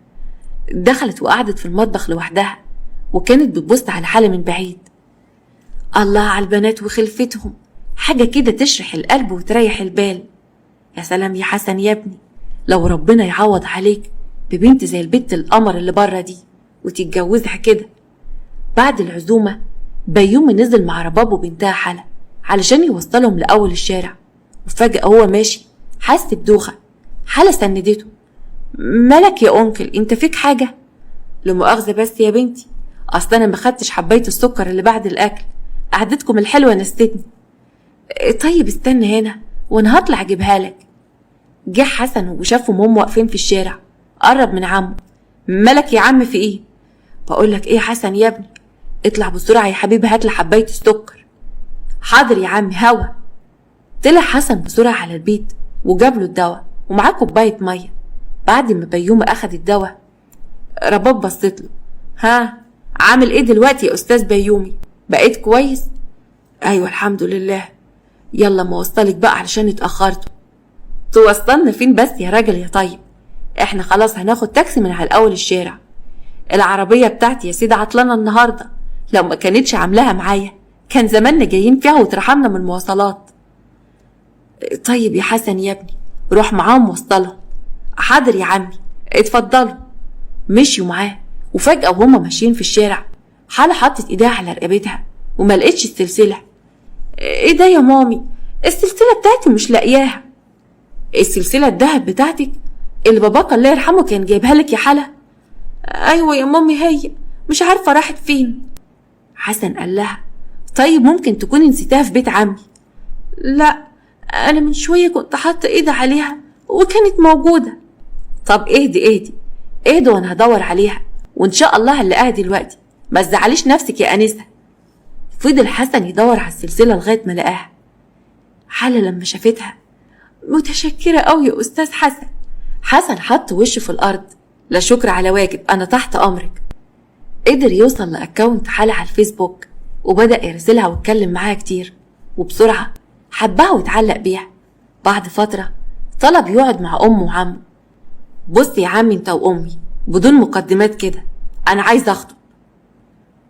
دخلت وقعدت في المطبخ لوحدها وكانت بتبص على حالة من بعيد. الله على البنات وخلفتهم، حاجة كده تشرح القلب وتريح البال. يا سلام يا حسن يا ابني، لو ربنا يعوض عليك ببنت زي البت القمر اللي بره دي وتتجوزها كده. بعد العزومة بيومي نزل مع رباب وبنتها حلا علشان يوصلهم لأول الشارع، وفجأة هو ماشي حس بدوخة. حلا سندته. مالك يا أنكل، انت فيك حاجة؟ لمؤاخذة بس يا بنتي، اصل انا ما خدتش حباية السكر اللي بعد الاكل، قعدتكم الحلوة نستني. طيب استنى هنا وانا هطلع اجيبها لك. جه حسن وشافهم هم واقفين في الشارع، قرب من عمه. مالك يا عم في ايه؟ بقول لك ايه يا حسن يا ابني، اطلع بسرعة يا حبيبي هات لي حباية السكر. حاضر يا عم هوا. طلع حسن بسرعة على البيت وجاب له الدواء ومعاه كوباية مية. بعد ما بيومي اخد الدواء، رباب بصيت له. ها، عامل ايه دلوقتي يا استاذ بيومي؟ بقيت كويس؟ ايوه الحمد لله. يلا ما وصلك بقى علشان اتأخرتوا. توصلنا فين بس يا راجل يا طيب؟ احنا خلاص هناخد تاكسي من على اول الشارع. العربية بتاعتي يا سيدي عطلانة النهاردة، لو ما كانتش عاملاها معايا كان زماننا جايين فيها وترحمنا من المواصلات. طيب يا حسن يا ابني روح معاهم وصلهم. حاضر يا عمي اتفضلوا. مشيوا معاه، وفجأة وهما ماشيين في الشارع حالة حطت ايديها على رقبتها وما لقيتش السلسلة. ايه ده يا مامي؟ السلسلة بتاعتي مش لاقياها. السلسلة الدهب بتاعتك اللي باباك الله يرحمه كان جايبها لك يا حلا؟ ايوه يا مامي هي، مش عارفة راحت فين. حسن قال لها طيب ممكن تكوني نسيتها في بيت عمي. لا، انا من شوية كنت حاطة ايدي عليها وكانت موجودة. طب اهدي وانا هدور عليها وان شاء الله هنلاقيها دلوقتي، ما تزعليش نفسك يا انسة. فضل حسن يدور على السلسلة لغاية ما لقاها. حلا لما شافتها متشكرة قوي يا استاذ حسن. حسن حط وشه في الارض. لا شكر على واجب، انا تحت امرك. قدر يوصل لاكاونت حلا على الفيسبوك وبدأ يرسلها ويتكلم معاها كتير، وبسرعة حبها واتعلق بيها. بعد فترة طلب يقعد مع امه وعمه. بص يا عمي انت وامي بدون مقدمات كده، انا عايز اخطب.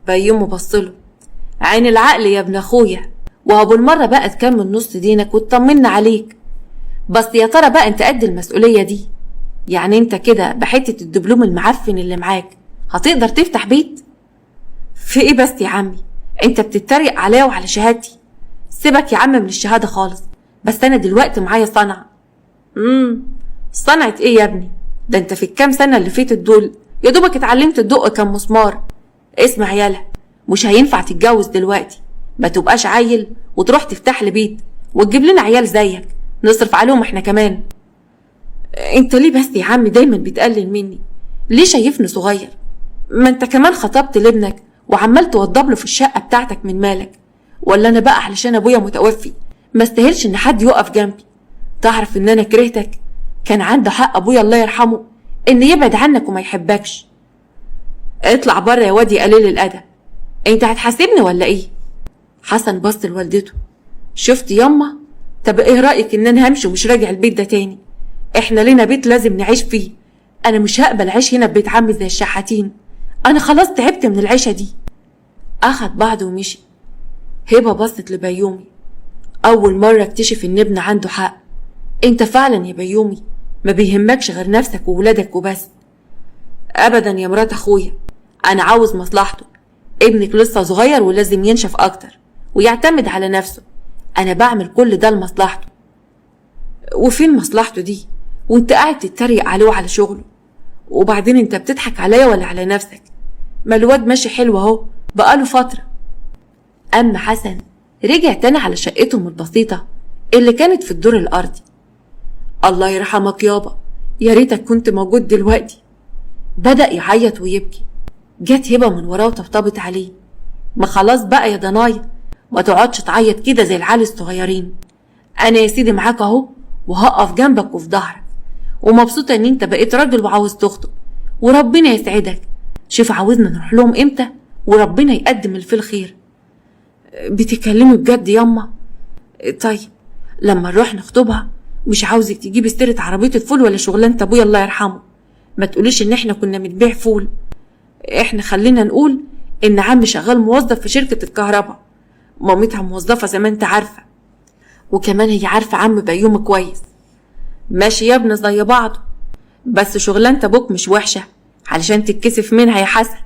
بيومه بصله. عين العقل يا ابن اخويا، وهو بالمرة بقى تكمل نص دينك وتطمنا عليك. بس يا ترى بقى انت قد المسؤولية دي؟ يعني انت كده بحتة الدبلوم المعفن اللي معاك هتقدر تفتح بيت؟ في ايه بس يا عمي؟ انت بتتريق عليا وعلى شهادتي. سيبك يا عم من الشهادة خالص، بس انا دلوقتي معايا صنعة. صنعة ايه يا ابني؟ ده انت في الكام سنة اللي فاتت دول يا دوبك اتعلمت تدق كام مسمار. اسمع يالا، مش هينفع تتجوز دلوقتي، ما تبقاش عيل وتروح تفتح لي بيت وتجيب لنا عيال زيك نصرف عليهم احنا كمان. انت ليه بس يا عم دايما بتقلل مني؟ ليه شايفني صغير؟ ما انت كمان خطبت لابنك وعمال توضب له في الشقة بتاعتك من مالك. ولا انا بقى علشان ابويا متوفي ما استاهلش ان حد يقف جنبي؟ تعرف ان انا كرهتك؟ كان عنده حق ابويا الله يرحمه ان يبعد عنك وما يحبكش. اطلع بره يا واد يا قليل الادب، انت هتحاسبني ولا ايه؟ حسن بص لوالدته. شفت ياما؟ طب ايه رايك ان انا همشي ومش راجع البيت ده تاني؟ احنا لينا بيت لازم نعيش فيه، انا مش هقبل اعيش هنا في بيت عمي زي الشحاتين. انا خلاص تعبت من العيشه دي. اخد بعضه ومشي. هبه بصت لبيومي. اول مره اكتشف ان ابن عنده حق. انت فعلا يا بيومي ما بيهمكش غير نفسك وولادك وبس. ابدا يا مرات اخويا، انا عاوز مصلحته. ابنك لسه صغير ولازم ينشف اكتر ويعتمد على نفسه. انا بعمل كل ده لمصلحته. وفين مصلحته دي وانت قاعد تتريق عليه وعلى شغله؟ وبعدين انت بتضحك عليا ولا على نفسك؟ ما الواد ماشي حلو اهو بقاله فتره. اما حسن رجع تاني على شقتهم البسيطه اللي كانت في الدور الارضي. الله يرحمك يابا، يا ريتك كنت موجود دلوقتي. بدأ يعيط ويبكي. جت هبه من وراه وطبطبت عليه. ما خلاص بقى يا ضنايا، ما تقعدش تعيط كده زي العيال الصغيرين. انا يا سيدي معاك اهو وهقف جنبك وفي ظهرك، ومبسوطه ان انت بقيت راجل وعاوز تخطب، وربنا يسعدك. شوف عاوزنا نروح لهم امتى وربنا يقدم اللي فيه الخير. بتكلمي بجد ياما؟ طيب لما نروح نخطبها مش عاوزك تجيبي سيره عربيه الفول ولا شغلانه ابويا الله يرحمه. ما تقوليش ان احنا كنا بنبيع فول. احنا خلينا نقول ان عمي شغال موظف في شركه الكهرباء، مامتها موظفه زي ما انت عارفه، وكمان هي عارفه عم بيوم كويس. ماشي يا ابن زي بعضه، بس شغلانه ابوك مش وحشه علشان تتكسف منها يا حسن.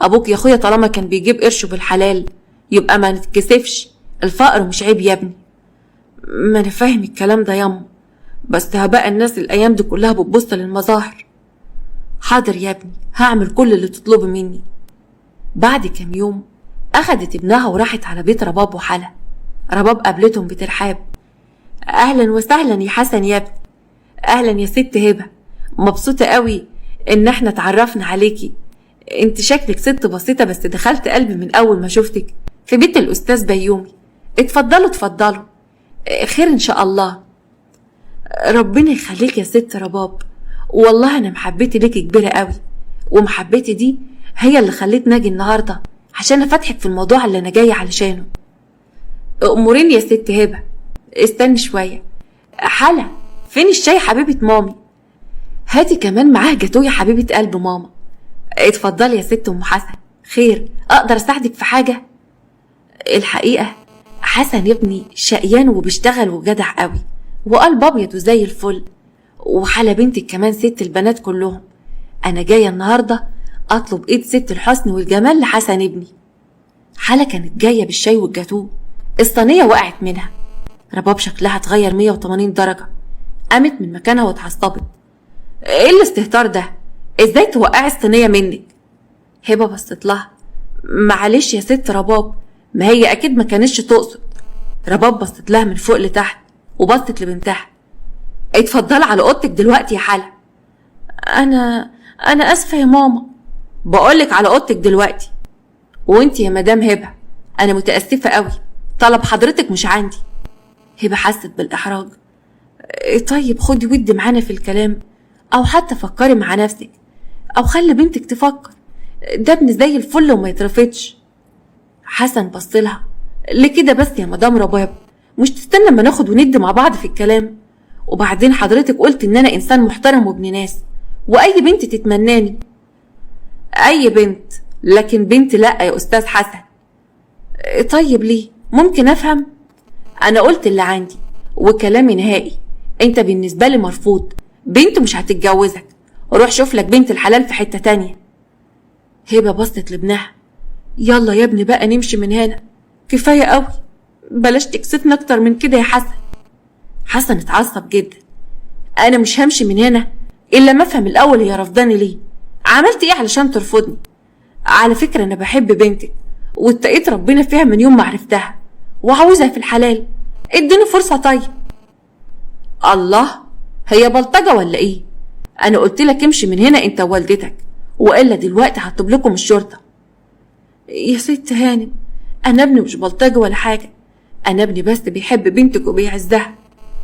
ابوك يا اخويا طالما كان بيجيب قرشه بالحلال يبقى ما نتكسفش. الفقر مش عيب يا ابني. ما انا فاهم الكلام ده ياما، بس بقى الناس الايام دي كلها بتبص للمظاهر. حاضر يا ابني، هعمل كل اللي تطلبه مني. بعد كام يوم أخدت ابنها وراحت على بيت رباب وحلا. رباب قابلتهم بترحاب. أهلا وسهلا يا حسن يا ابني. أهلا يا ست هبة، مبسوطة قوي إن احنا اتعرفنا عليكي. انت شكلك ست بسيطة بس دخلت قلبي من أول ما شفتك في بيت الأستاذ بيومي. اتفضلوا اتفضلوا، خير إن شاء الله. ربنا يخليك يا ست رباب، والله أنا محبتي ليكي كبيرة قوي، ومحبتي دي هي اللي خلتني أجي النهاردة عشان أفتحك في الموضوع اللي أنا جاية علشانه. أموريني يا ست هبة. استني شوية. حلا، فين الشاي حبيبة مامي؟ هاتي كمان معاه جاتوه يا حبيبة قلب ماما. اتفضلي يا ست أم حسن، خير أقدر أساعدك في حاجة؟ الحقيقة حسن يا ابني شقيان وبيشتغل وجدع قوي وقلب أبيض وزي الفل، وحلا بنتك كمان ست البنات كلهم. أنا جاية النهاردة أطلب إيد ست الحسن والجمال لحسن ابني. حلا كانت جاية بالشاي والجاتوه، الصينية وقعت منها. رباب شكلها اتغير 180 درجة، قامت من مكانها واتعصبت. ايه الاستهتار ده؟ ازاي توقعي الصينية منك؟ هبة بصت لها. معلش يا ست رباب، ما هي اكيد ما كانتش تقصد. رباب بصت لها من فوق لتحت وبصت لبنتها. اتفضلي على اوضتك دلوقتي يا حلا. انا اسفة يا ماما. بقولك على اوضتك دلوقتي. وانت يا مدام هبة، انا متأسفة قوي، طلب حضرتك مش عندي. هبة حست بالإحراج. طيب خدي ودي معانا في الكلام، أو حتى فكري مع نفسك، أو خلي بنتك تفكر. ده ابن زي الفل وما يترفضش. حسن بصلها. ليه كده بس يا مدام رباب؟ مش تستنى ما ناخد وندي مع بعض في الكلام؟ وبعدين حضرتك قلت إن أنا إنسان محترم وابن ناس، وأي بنت تتمناني. أي بنت، لكن بنت لأ يا أستاذ حسن. طيب ليه؟ ممكن أفهم؟ أنا قلت اللي عندي وكلامي نهائي. أنت بالنسبة لي مرفوض، بنت مش هتتجوزك. روح شوف لك بنت الحلال في حتة تانية. هبة بصت لابنها. يلا يا ابني بقى نمشي من هنا، كفاية قوي، بلاش تكسفنا أكتر من كده يا حسن. حسن اتعصب جدا. أنا مش همشي من هنا إلا ما أفهم الأول هي رفضاني ليه، عملت إيه علشان ترفضني. على فكرة أنا بحب بنتك واتقيت ربنا فيها من يوم ما عرفتها، وعاوزها في الحلال. اديني فرصة. طيب. الله، هي بلطجة ولا ايه؟ انا قلت لك امشي من هنا انت ووالدتك، والا دلوقتي هطلب لكم الشرطة. يا ست هانم، انا ابني مش بلطجة ولا حاجة، انا ابني بس بيحب بنتك وبيعزها.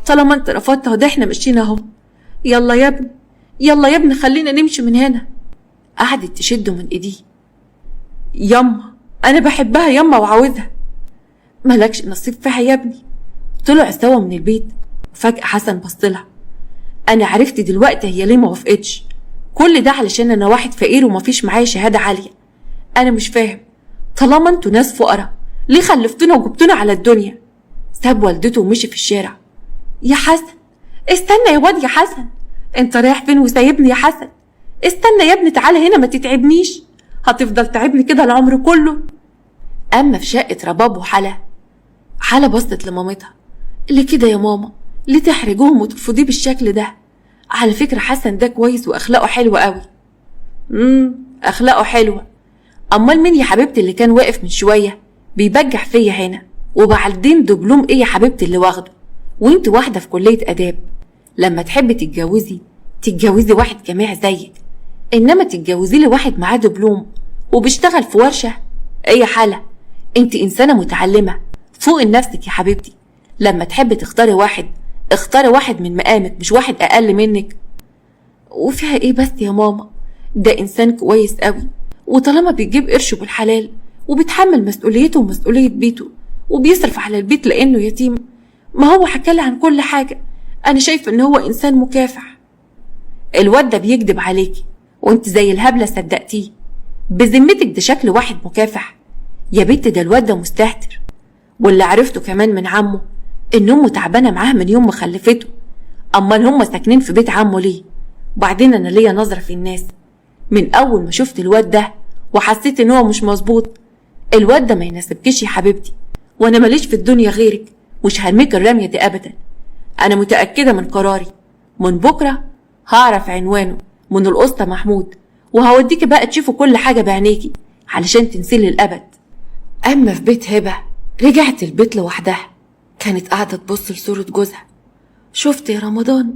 طالما انت رفضتها ده احنا ماشيين اهو. يلا يا ابني، يلا يا ابني خلينا نمشي من هنا. قعدت تشده من ايديه. يما انا بحبها يما وعاوزها. مالكش نصيب فيها يا ابني. طلعوا سوا من البيت. فجأة حسن بصلها. أنا عرفت دلوقتي هي ليه ما وافقتش. كل ده علشان أنا واحد فقير ومفيش معايا شهادة عالية. أنا مش فاهم، طالما انتوا ناس فقراء ليه خلفتونا وجبتونا على الدنيا؟ ساب والدته ومشي في الشارع. يا حسن استنى يا واد يا حسن، انت رايح فين وسايبني يا حسن؟ استنى يا ابني، تعالى هنا ما تتعبنيش، هتفضل تعبني كده العمر كله. أما في شقة رباب وحلا، حلا بصت لمامتها. ليه كده يا ماما؟ ليه تحرجوهم وترفضيه بالشكل ده؟ على فكرة حسن ده كويس واخلاقه حلوة قوي. اخلاقه حلوة؟ امال مين يا حبيبتي اللي كان واقف من شوية بيبجح فيا هنا؟ وبعدين دبلوم ايه يا حبيبتي اللي واخده؟ وانت واحدة في كلية اداب، لما تحبي تتجوزي واحد جامعي زيك، انما تتجوزي لي واحد معاه دبلوم وبيشتغل في ورشة؟ ايه يا حلا، انت انسانة متعلمة فوق نفسك يا حبيبتي. لما تحبي تختاري واحد، اختاري واحد من مقامك مش واحد اقل منك. وفيها ايه بس يا ماما؟ ده انسان كويس قوي، وطالما بيجيب قرشه بالحلال وبيتحمل مسؤوليته ومسؤولية بيته وبيصرف على البيت لانه يتيم، ما هو حكالي عن كل حاجة. انا شايفة ان هو انسان مكافح. الواد ده بيكذب عليكي وانت زي الهبلة صدقتيه. بذمتك ده شكل واحد مكافح؟ يا بنت ده الواد ده مستهتر. واللي عرفته كمان من عمه ان امه تعبانه معاه من يوم ما خلفته. امال هم ساكنين في بيت عمه ليه؟ وبعدين انا ليا نظره في الناس. من اول ما شفت الواد ده وحسيت ان هو مش مظبوط. الواد ده ما يناسبكيش يا حبيبتي، وانا ماليش في الدنيا غيرك، مش هرميك الرميه دي ابدا. انا متاكده من قراري، من بكره هعرف عنوانه من القسطى محمود، وهوديكي بقى تشوفوا كل حاجة بعينيكي علشان تنسيه للأبد. أما في بيت هبة، رجعت البيت لوحدها، كانت قاعدة تبص لصورة جوزها. شفت يا رمضان،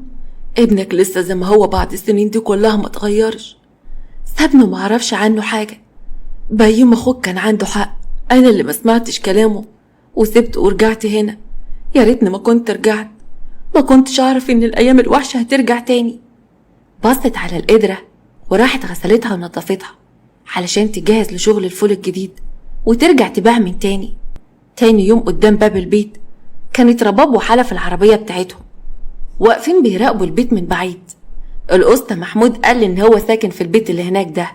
ابنك لسه زي ما هو بعد السنين دي كلها ما اتغيرش، سابني وما عرفش عنه حاجة. بيوم اخوك كان عنده حق، انا اللي ما سمعتش كلامه وسبته ورجعت هنا. يا ريتني ما كنت رجعت، ما كنتش اعرف ان الايام الوحشة هترجع تاني. بصت على القدرة وراحت غسلتها ونظفتها علشان تجهز لشغل الفول الجديد وترجع تباع من تاني. تاني يوم قدام باب البيت كانت رباب وحلف العربية بتاعتهم واقفين بيراقبوا البيت من بعيد. القسطى محمود قال ان هو ساكن في البيت اللي هناك ده،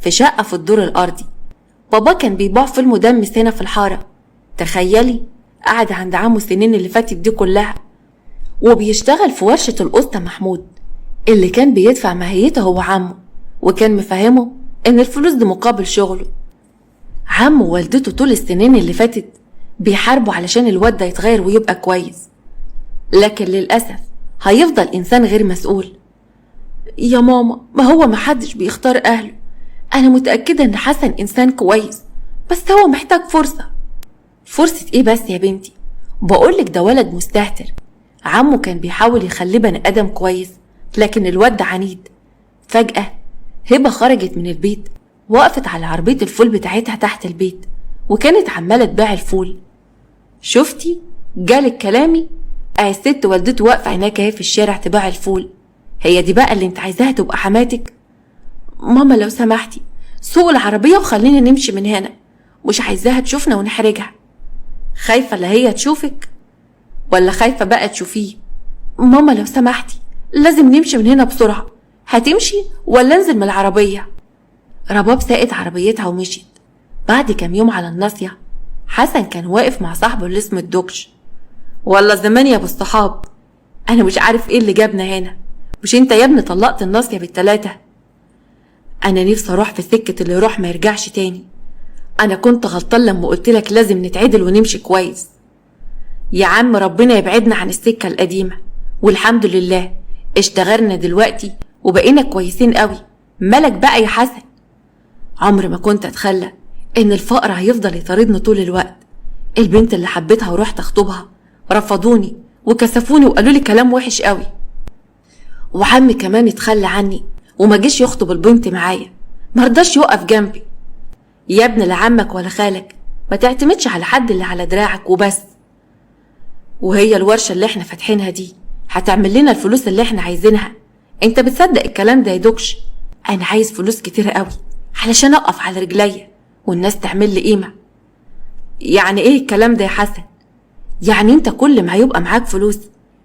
في شقة في الدور الارضي. بابا كان بيبيع فول مدمس هنا في الحارة. تخيلي، قعد عند عمه السنين اللي فاتت دي كلها، وبيشتغل في ورشة القسطى محمود اللي كان بيدفع ماهيته هو عمه، وكان مفهمه ان الفلوس دي مقابل شغله. عمه ووالدته طول السنين اللي فاتت بيحاربوا علشان الواد ده يتغير ويبقى كويس، لكن للأسف هيفضل إنسان غير مسؤول. يا ماما، ما هو محدش بيختار أهله، أنا متأكدة إن حسن إنسان كويس، بس هو محتاج فرصة. فرصة إيه بس يا بنتي؟ بقولك ده ولد مستهتر. عمه كان بيحاول يخليه بني آدم كويس، لكن الواد ده عنيد. فجأة هبة خرجت من البيت، وقفت على عربية الفول بتاعتها تحت البيت، وكانت عمالة تبيع الفول. شفتي؟ جالك كلامي؟ الست والدته واقفة هناك اهي في الشارع تبيع الفول. هي دي بقى اللي انت عايزاها تبقى حماتك؟ ماما لو سمحتي سوق العربية وخلينا نمشي من هنا، مش عايزاها تشوفنا ونحرجها. خايفة لا هي تشوفك ولا خايفة بقى تشوفيه؟ ماما لو سمحتي لازم نمشي من هنا بسرعة، هتمشي ولا انزل من العربية؟ رباب ساقت عربيتها ومشيت. بعد كام يوم على الناصية، حسن كان واقف مع صاحبه اللي اسمه الدكش. والله زمان يا ابو الصحاب، انا مش عارف ايه اللي جابنا هنا. مش انت يا ابني طلقت الناصية بالتلاتة؟ انا نفسي اروح في سكة اللي يروح ما يرجعش تاني. انا كنت غلطان لما قلتلك لازم نتعدل ونمشي كويس. يا عم ربنا يبعدنا عن السكة القديمة، والحمد لله اشتغلنا دلوقتي وبقينا كويسين قوي. مالك بقى يا حسن؟ عمر ما كنت اتخلى ان الفقر هيفضل يطاردني طول الوقت. البنت اللي حبيتها ورحت اخطبها رفضوني وكسفوني وقالوا لي كلام وحش قوي، وعمي كمان اتخلى عني وما جيش يخطب البنت معايا، مرضاش يقف جنبي. يا ابن لا عمك ولا خالك، ما تعتمدش على حد اللي على دراعك وبس. وهي الورشة اللي احنا فاتحينها دي هتعمل لنا الفلوس اللي احنا عايزينها؟ انت بتصدق الكلام ده يا دوكش؟ انا عايز فلوس كتيرة قوي علشان اقف على رجليا والناس تعمل لي قيمة. يعني ايه الكلام ده يا حسن؟ يعني انت كل ما هيبقى معاك فلوس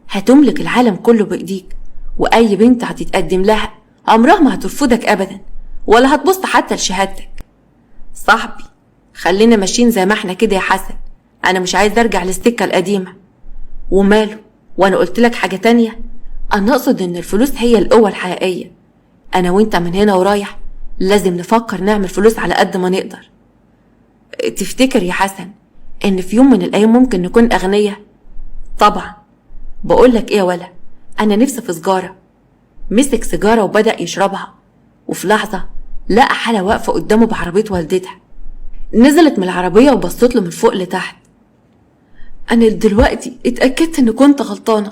هتملك العالم كله بايديك، واي بنت هتتقدم لها عمرها ما هترفضك ابدا، ولا هتبص حتى لشهادتك. صاحبي خلينا ماشيين زي ما احنا كده يا حسن، انا مش عايز ارجع للسكة القديمة. وماله؟ وانا قلت لك حاجة تانية؟ انا اقصد ان الفلوس هي القوة الحقيقية. انا وانت من هنا ورايح لازم نفكر نعمل فلوس على قد ما نقدر. تفتكر يا حسن ان في يوم من الايام ممكن نكون اغنياء؟ طبعا. بقولك ايه يا ولا، انا نفسي في سجارة. مسك سيجارة وبدأ يشربها، وفي لحظة لقى حالة واقفة قدامه بعربية والدتها. نزلت من العربية وبصت له من فوق لتحت. انا دلوقتي اتأكدت ان كنت غلطانة.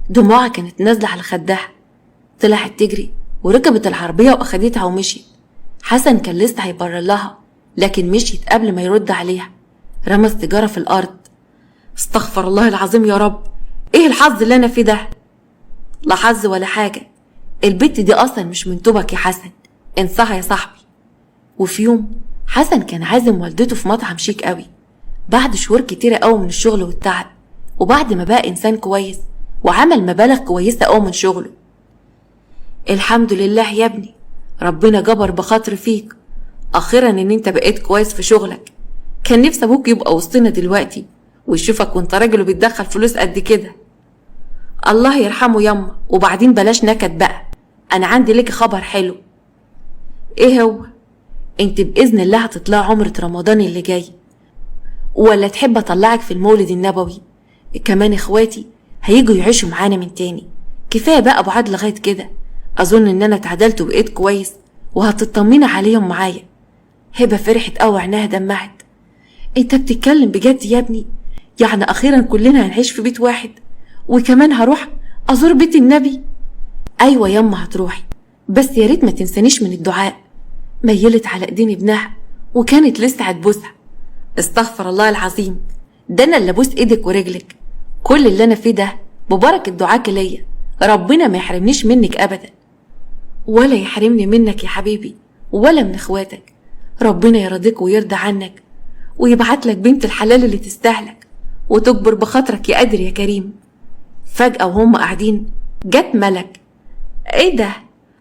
دموعها كانت نازلة على خدها. طلعت تجري وركبت العربية واخدتها ومشيت. حسن كان لسه هيبرر لها، لكن مشيت قبل ما يرد عليها. رمى السيجارة في الارض. استغفر الله العظيم يا رب، ايه الحظ اللي انا فيه ده؟ لا حظ ولا حاجة، البت دي اصلا مش من طوبك يا حسن، انساها يا صاحبي. وفي يوم حسن كان عازم والدته في مطعم شيك قوي بعد شهور كتيرة قوي من الشغل والتعب، وبعد ما بقى انسان كويس وعمل مبالغ كويسة قوي من شغله. الحمد لله يا ابني، ربنا جبر بخاطر فيك اخيرا ان انت بقيت كويس في شغلك. كان نفسي ابوك يبقى وسطنا دلوقتي ويشوفك وانت راجل وبتدخل فلوس قد كده. الله يرحمه ياما. وبعدين بلاش نكد بقى، انا عندي لك خبر حلو. ايه هو؟ انت باذن الله هتطلع عمرة رمضان اللي جاي، ولا تحب اطلعك في المولد النبوي؟ كمان اخواتي هيجوا يعيشوا معانا من تاني. كفايه بقى بعد لغايه كده، أظن إن أنا اتعدلت وبقيت كويس وهتطمني عليهم معايا. هبة فرحت أوي، عينها دمعت. انت بتتكلم بجد يا ابني؟ يعني أخيرا كلنا هنعيش في بيت واحد، وكمان هروح أزور بيت النبي؟ أيوة ياما هتروحي، بس يا ريت ما تنسانيش من الدعاء. ميلت على ايدين ابنها وكانت لسه هتبوسها. استغفر الله العظيم، ده انا اللي ابوس ايدك ورجلك. كل اللي انا فيه ده ببركة دعاك ليا، ربنا ما يحرمنيش منك ابدا، ولا يحرمني منك يا حبيبي ولا من اخواتك. ربنا يرضيك ويرضى عنك ويبعت لك بنت الحلال اللي تستاهلك وتكبر بخاطرك يا قادر يا كريم. فجأة وهم قاعدين جت ملك. ايه ده؟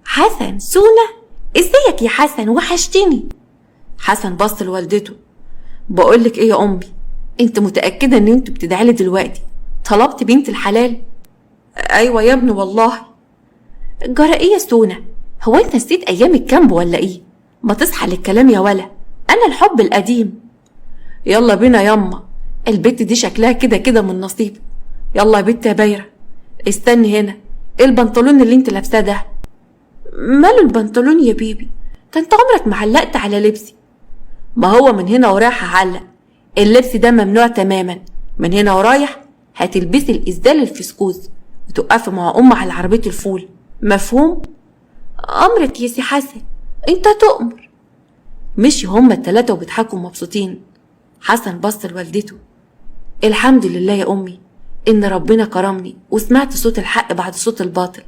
حسن، سونا، ازيك يا حسن؟ وحشتني. حسن بص لوالدته. بقولك ايه يا امي، انت متأكدة ان انت بتدعيلي دلوقتي طلبت بنت الحلال؟ ايوه يا ابني والله. جرى ايه يا سونا؟ هو انت نسيت ايام الكامب ولا ايه؟ ما تصحى للكلام يا ولا، انا الحب القديم. يلا بينا ياما، البت دي شكلها كده كده من نصيبي. يلا يا بت يا بايرة. استني هنا، ايه البنطلون اللي انت لابساه ده؟ ماله البنطلون يا بيبي؟ ده انت عمرك ما علقت على لبسي. ما هو من هنا ورايح هعلق. اللبس ده ممنوع تماما، من هنا ورايح هتلبسي الإسدال الفسكوز وتقفي مع على عربية الفول، مفهوم؟ أمرك يا سي حسن، انت تؤمر. مشي هما التلاتة وبيضحكوا مبسوطين. حسن بص لوالدته. الحمد لله يا أمي إن ربنا كرمني وسمعت صوت الحق بعد صوت الباطل.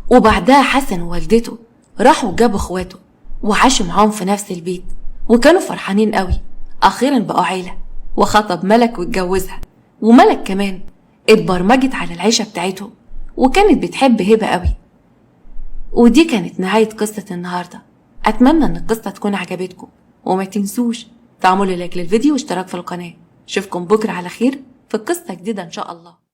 وبعدها حسن ووالدته راحوا جابوا اخواته وعاشوا معاهم في نفس البيت، وكانوا فرحانين قوي. أخيرا بقوا عيلة، وخطب ملك واتجوزها، وملك كمان اتبرمجت على العيشة بتاعتهم وكانت بتحب هبة قوي. ودي كانت نهاية قصة النهاردة. أتمنى إن القصة تكون عجبتكم، وما تنسوش تعملوا لايك للفيديو واشتراك في القناة. أشوفكم بكرة على خير في قصة جديدة إن شاء الله.